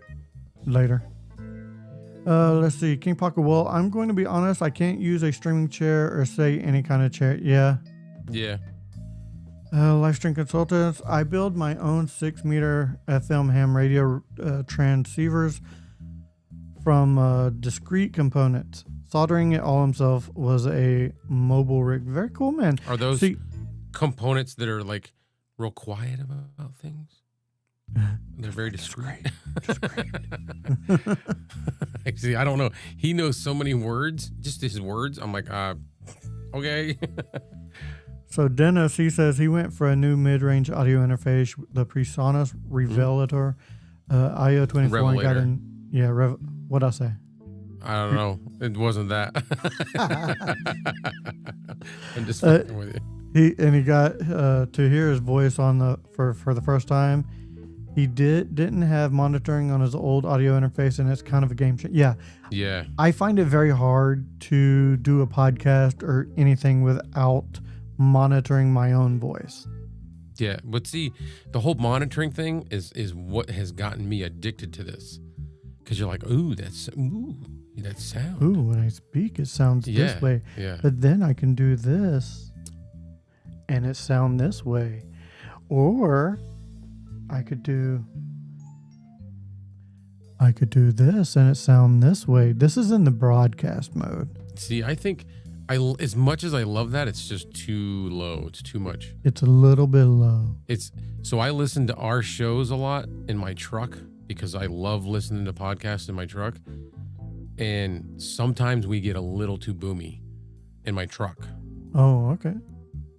later. Let's see. King Pocket. Well, I'm going to be honest. I can't use a streaming chair or say any kind of chair. Yeah. Yeah. Livestream consultants. I build my own 6-meter FM ham radio transceivers from discrete components. Soldering it all himself was a mobile rig. Very cool, man. Are those See, components that are like real quiet about things? They're very discreet. Actually, I don't know. He knows so many words, just his words. I'm like, okay. So Dennis, he says he went for a new mid-range audio interface, the PreSonus Revelator. IO 24 got Revelator. in. Yeah, what'd I say? I don't know. It wasn't that. I'm just fucking with you. He got to hear his voice on the for the first time. He didn't have monitoring on his old audio interface, and it's kind of a game changer. Yeah, Yeah. I find it very hard to do a podcast or anything without monitoring my own voice. Yeah. But see, the whole monitoring thing is what has gotten me addicted to this. Because you're like, that sound. Ooh, when I speak, it sounds this way. Yeah. But then I can do this, and it sound this way, or I could do this, and it sound this way. This is in the broadcast mode. See, I think as much as I love that, it's just too low. It's too much. It's a little bit low. So I listen to our shows a lot in my truck because I love listening to podcasts in my truck. And sometimes we get a little too boomy in my truck. Oh, okay.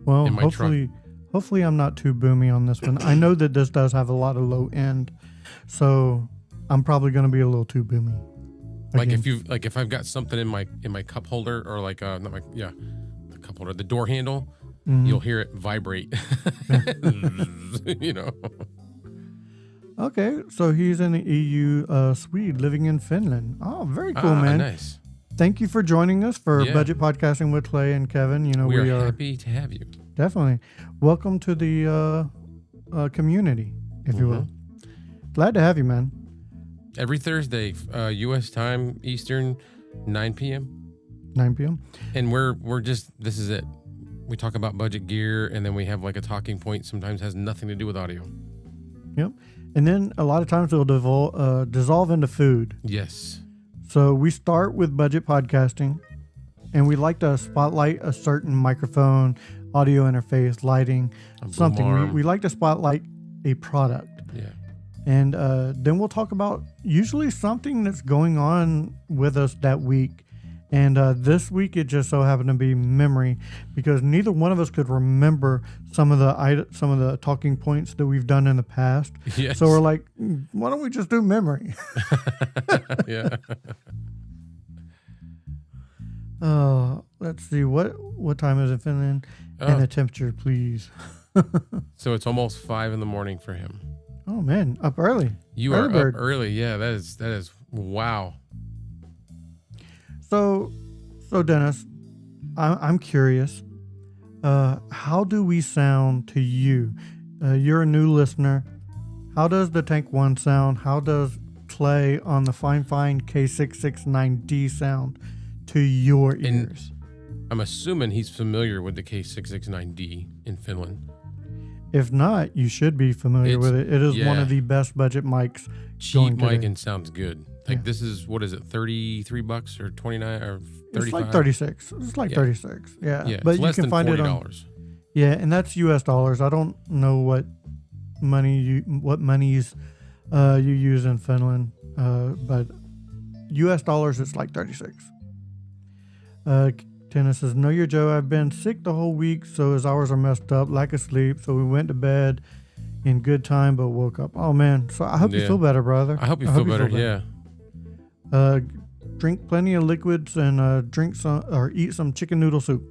Well, In my hopefully I'm not too boomy on this one. I know that this does have a lot of low end, so I'm probably going to be a little too boomy. Like Again. if I've got something in my cup holder or the cup holder, the door handle, you'll hear it vibrate. You know. Okay, so he's in the EU, Swede, living in Finland. Oh, very cool, man. Nice. Thank you for joining us for Yeah. Budget Podcasting with Clay and Kevin. You know, We we are happy to have you. definitely welcome to the community, if you will. Glad to have you, man. Every Thursday, U.S. time, Eastern, 9 p.m. 9 p.m. And this is it. We talk about budget gear, and then we have like a talking point. Sometimes has nothing to do with audio. Yep. And then a lot of times it'll dissolve into food. Yes. So we start with budget podcasting, and we like to spotlight a certain microphone, audio interface, lighting, something. arm. We like to spotlight a product. Yeah. And then we'll talk about usually something that's going on with us that week. And this week it just so happened to be memory, because neither one of us could remember some of the talking points that we've done in the past. Yes. So we're like, why don't we just do memory? Yeah. Let's see, what time is it, Finland? Oh. And the temperature, please. So it's almost 5 a.m. for him. Oh man, up early. You Early are bird. up early. Yeah, that is wow. So Dennis, I'm curious. How do we sound to you? You're a new listener. How does the Tank 1 sound? How does Clay on the Fifine K669D sound to your ears? I'm assuming he's familiar with the K669D in Finland. If not, you should be familiar with it. It is one of the best budget mics. Cheap going mic today. and sounds good. Like this is, what is it, $33 or 29 or 35? It's like 36. It's like 36. Yeah. Yeah, But it's you less can than find $40. it on. Yeah, and that's US dollars. I don't know what monies you use in Finland, but US dollars it's like 36. Tennis says, "Know your Joe. I've been sick the whole week, so his hours are messed up, lack of sleep. So we went to bed in good time, but woke up. Oh man. So I hope you feel better, brother. I hope you feel better. Yeah. Drink plenty of liquids and drink some or eat some chicken noodle soup.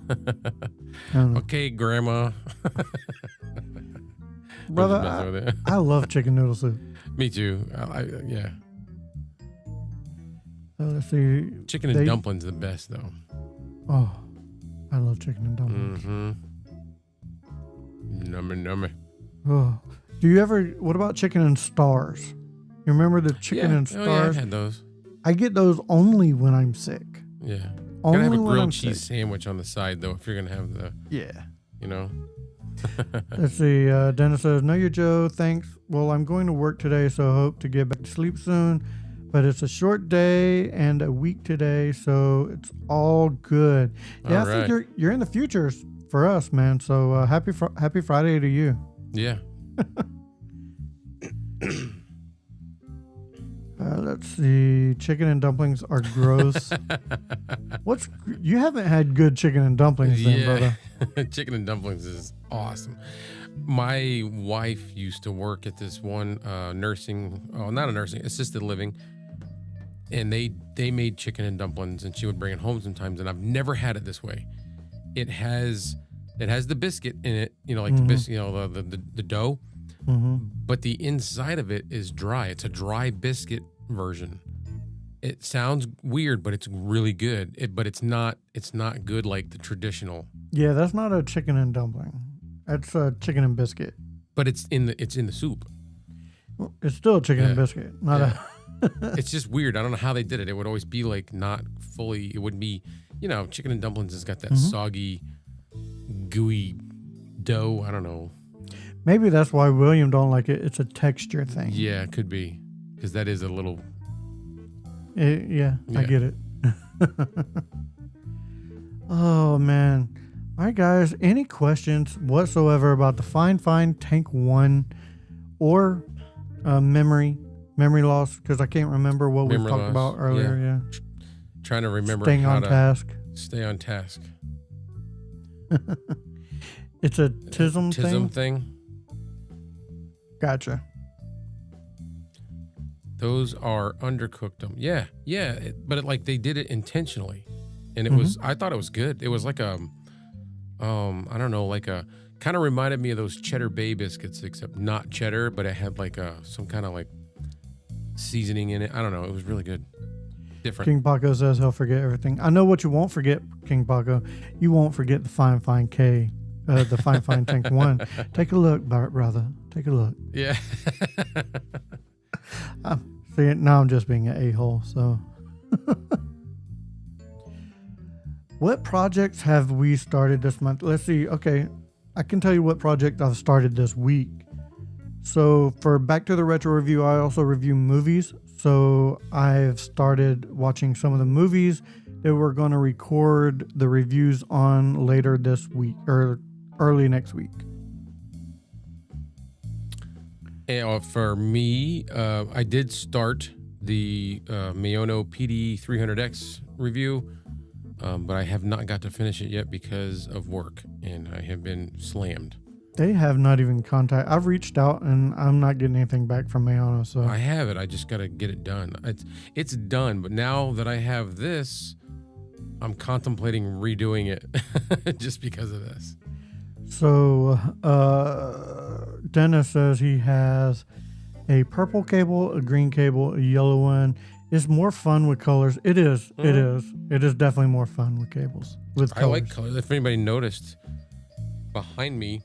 I don't know. Okay, Grandma. Brother, I'm just messing with it. I love chicken noodle soup. Me too. Yeah. Let's see. Chicken and dumplings are the best though. Oh, I love chicken and dumplings. Nummy. Oh, do you ever? What about chicken and stars? You remember the chicken and Oh, yeah, stars? I had those. I get those only when I'm sick. Yeah. Only Gotta have a when grilled I'm cheese sick. sandwich on the side though, if you're gonna have the, Yeah. you know. Let's see. Dennis says, "Know your Joe. Thanks. Well, I'm going to work today, so I hope to get back to sleep soon. But it's a short day and a week today, so it's all good." Yeah, All I think right. you're in the future for us, man. So happy Friday to you. Yeah. Let's see. Chicken and dumplings are gross. You haven't had good chicken and dumplings then, brother. Chicken and dumplings is awesome. My wife used to work at this one assisted living, and they made chicken and dumplings, and she would bring it home sometimes, and I've never had it this way. It has the biscuit in it, like the biscuit, the dough, but the inside of it is dry. It's a dry biscuit version. It sounds weird, but it's really good. But it's not good like the traditional. Yeah, that's not a chicken and dumpling. That's a chicken and biscuit. But it's in the soup. Well, it's still a chicken and biscuit, not a. It's just weird. I don't know how they did it. It would always be like not fully. It wouldn't be, chicken and dumplings has got that soggy, gooey dough. I don't know. Maybe that's why William don't like it. It's a texture thing. Yeah, it could be, because that is a little. Yeah, I get it. Oh man! All right, guys. Any questions whatsoever about the Fifine Tank 1 or memory loss? Because I can't remember what we talked about earlier. Yeah. Trying to remember staying how on to task. Stay on task. It's a TISM thing. Gotcha. Those are undercooked them. Yeah. But they did it intentionally, and it was. I thought it was good. It was like I don't know, like a kind of reminded me of those Cheddar Bay biscuits, except not cheddar, but it had like some kind of like seasoning in it. I don't know. It was really good. Different. King Paco says he'll forget everything. I know what you won't forget, King Paco. You won't forget the Fifine K, the Fifine Tank 1. Take a look, brother. Take a look. Yeah. See, now I'm just being an a-hole, so. What projects have we started this month? Let's see. Okay, I can tell you what project I've started this week. So for Back to the Retro Review, I also review movies. So I've started watching some of the movies that we're going to record the reviews on later this week or early next week. And for me, I did start the Miono PD300X review, but I have not got to finish it yet because of work, and I have been slammed. They have not even contacted. I've reached out, and I'm not getting anything back from Miono. So I have it. I just got to get it done. It's done, but now that I have this, I'm contemplating redoing it just because of this. So Dennis says he has a purple cable, a green cable, a yellow one. It's more fun with colors. It is. It is. It is definitely more fun with cables. With colors. I like colors. If anybody noticed, behind me,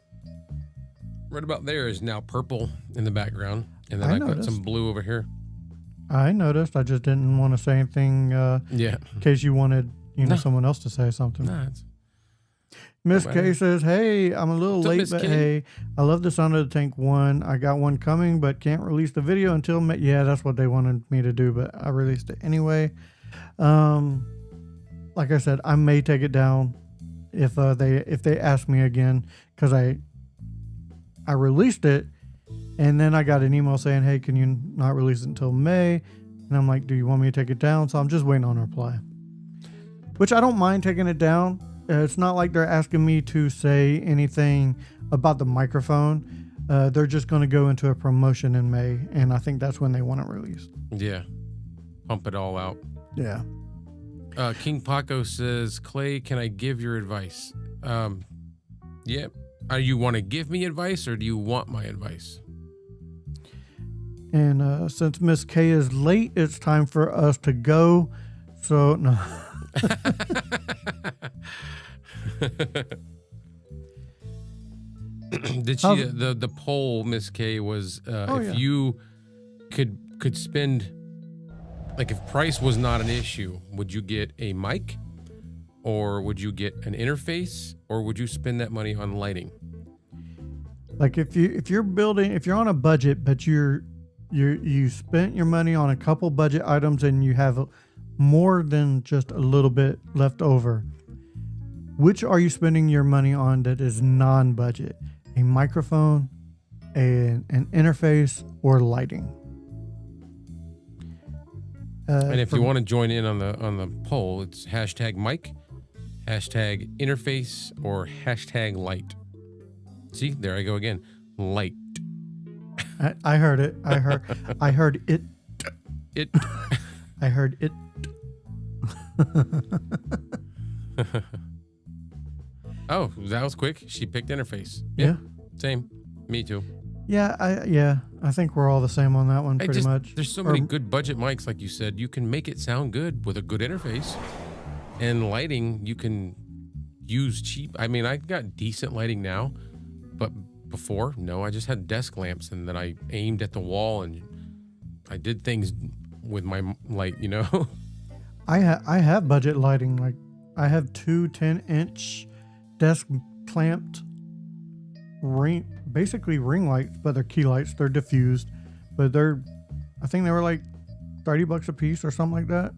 right about there is now purple in the background, and then I've got some blue over here. I noticed. I just didn't want to say anything. In case you wanted, someone else to say something. No, Miss K says, "Hey, I'm a little late, but hey, I love the sound of the Tank 1. I got one coming, but can't release the video until May." Yeah, that's what they wanted me to do, but I released it anyway. Like I said, I may take it down if they ask me again, because I released it, and then I got an email saying, "Hey, can you not release it until May?" And I'm like, "Do you want me to take it down?" So I'm just waiting on a reply, which I don't mind taking it down. It's not like they're asking me to say anything about the microphone. They're just going to go into a promotion in May, and I think that's when they want it released. Yeah. Pump it all out. Yeah. King Paco says, "Clay, can I give your advice?" Yeah. You want to give me advice, or do you want my advice? And since Miss K is late, it's time for us to go. So, no. Did she? The poll, Miss K, was if you could spend, like, if price was not an issue, would you get a mic, or would you get an interface, or would you spend that money on lighting? Like if you're on a budget, but you spent your money on a couple budget items and you have more than just a little bit left over, which are you spending your money on that is non-budget? A microphone, an interface, or lighting? And if you want to join in on the poll, it's hashtag mic, hashtag interface, or hashtag light. See, there I go again. Light. I heard it. I heard it. It. I heard it. Oh, that was quick. She picked interface. Yeah. Same. Me too. Yeah, I think we're all the same on that one, pretty much. There's so many good budget mics, like you said. You can make it sound good with a good interface. And lighting, you can use cheap. I mean, I got decent lighting now, but before, no, I just had desk lamps, and then I aimed at the wall, and I did things with my light, you know? I have budget lighting. Like, I have two 10-inch desk clamped basically ring lights, but they're key lights. They're diffused, but I think they were like $30 a piece or something like that.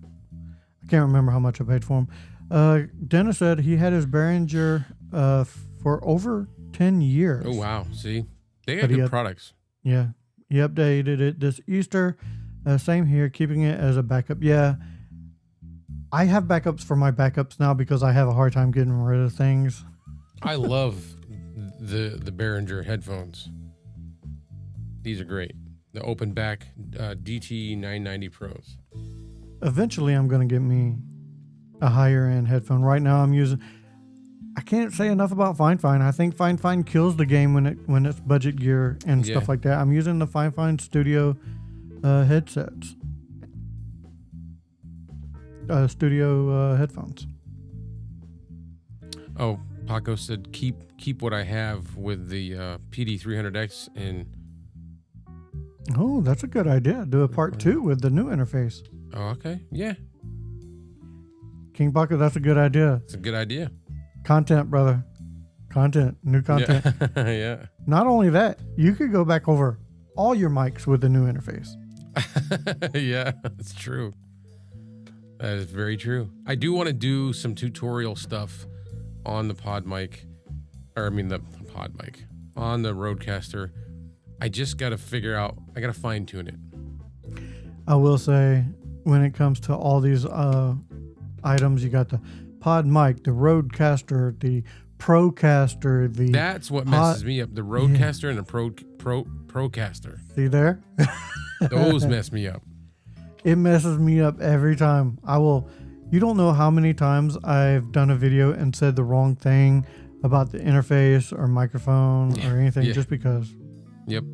I can't remember how much I paid for them. Dennis said he had his Behringer for over 10 years. Oh, wow. See, they got good products. Yeah. He updated it this Easter. Same here, keeping it as a backup. Yeah. I have backups for my backups now because I have a hard time getting rid of things. I love the Behringer headphones. These are great. The open back DT 990 Pros. Eventually, I'm going to get me a higher end headphone. Right now, I'm using. I can't say enough about Fifine. I think Fifine kills the game when it's budget gear and stuff like that. I'm using the Fifine Studio headsets. Studio headphones. Oh, Paco said keep what I have with the PD 300X and. Oh, that's a good idea. Do a part 2 with the new interface. Oh, okay. Yeah. King Paco, that's a good idea. It's a good idea. Content, brother. Content. New content. Yeah. Yeah. Not only that, you could go back over all your mics with the new interface. Yeah, that's true. That is very true. I do want to do some tutorial stuff on the pod mic, the pod mic, on the Rodecaster. I just got to figure out, I got to fine tune it. I will say, when it comes to all these items, you got the pod mic, the Rodecaster, the Procaster, That's what messes me up. The Rodecaster and the Procaster. See there? Those mess me up. It messes me up every time. You don't know how many times I've done a video and said the wrong thing about the interface or microphone or anything just because. Yep.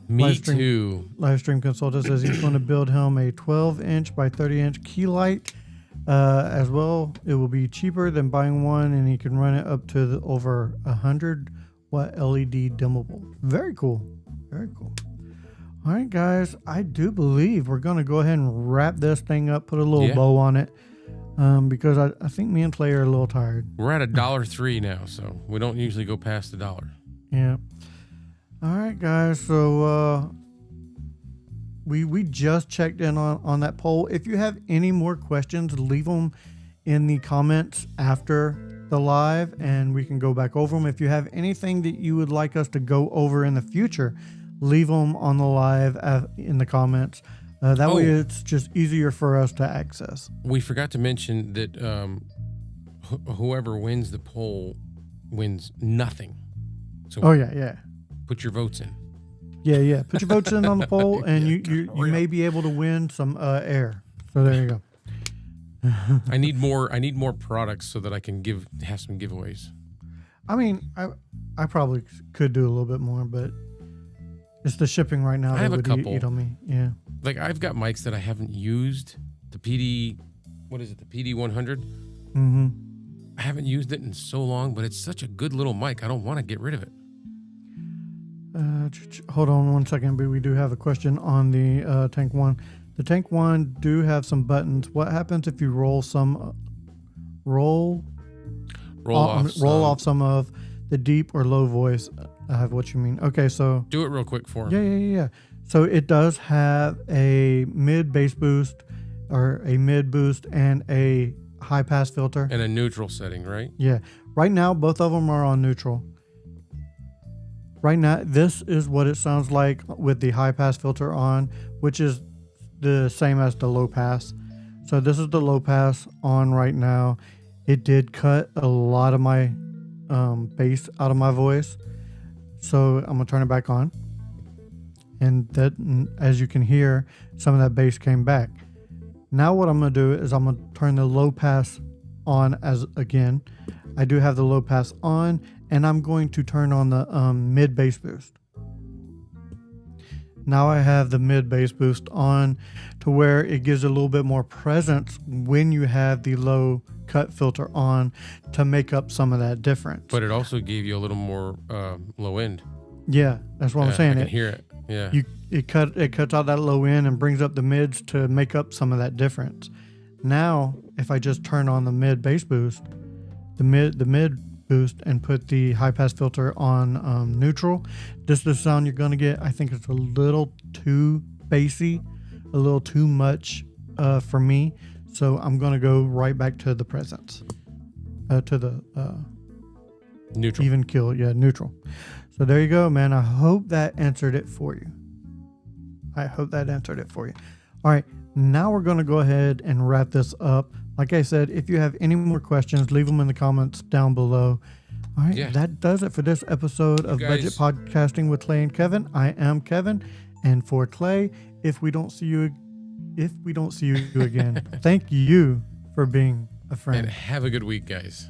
Me too. Livestream Consultant says he's going to build him a 12-inch by 30-inch key light. As well, it will be cheaper than buying one, and he can run it up to over 100-watt LED dimmable. Very cool. Very cool. All right, guys. I do believe we're going to go ahead and wrap this thing up, put a little bow on it, because I think me and Clay are a little tired. We're at $1.03 now, so we don't usually go past $1. Yeah. All right, guys. So we just checked in on that poll. If you have any more questions, leave them in the comments after the live, and we can go back over them. If you have anything that you would like us to go over in the future, leave them on the live in the comments. That way it's just easier for us to access. We forgot to mention that whoever wins the poll wins nothing. So put your votes in. Yeah. Put your votes in on the poll, and you may be able to win some air. So there you go. I need more products so that I can have some giveaways. I mean, I probably could do a little bit more, but it's the shipping right now that would eat on me. Yeah. Like, I've got mics that I haven't used. The PD, what is it? The PD 100. Mm-hmm. I haven't used it in so long, but it's such a good little mic. I don't want to get rid of it. Hold on one second, but we do have a question on the Tank 1. The Tank 1 do have some buttons. What happens if you roll off some of the deep or low voice? I have what you mean. Okay, so do it real quick for him. Yeah. So it does have a mid bass boost, or a mid boost, and a high pass filter, and a neutral setting, right? Yeah. Right now, both of them are on neutral. Right now, this is what it sounds like with the high pass filter on, which is the same as the low pass. So this is the low pass on right now. It did cut a lot of my bass out of my voice. So I'm gonna turn it back on. And that, as you can hear, some of that bass came back. Now what I'm gonna do is I'm gonna turn the low pass on as again. I do have the low pass on, and I'm going to turn on the mid bass boost. Now I have the mid bass boost on to where it gives a little bit more presence when you have the low cut filter on to make up some of that difference. But it also gave you a little more low end. Yeah, that's what I'm saying. I can hear it. Yeah. It cuts out that low end and brings up the mids to make up some of that difference. Now, if I just turn on the mid bass boost, the mid boost, and put the high pass filter on neutral, this is the sound you're gonna get. I think it's a little too bassy, a little too much for me. So I'm gonna go right back to the presence, to the Neutral. even kill. Yeah, neutral. So there you go, man. I hope that answered it for you. All right, now we're going to go ahead and wrap this up. Like I said, if you have any more questions, leave them in the comments down below. All right, Yeah. That does it for this episode of Budget Podcasting with Clay and Kevin. I am Kevin, and for Clay, if we don't see you again, thank you for being a friend. And have a good week, guys.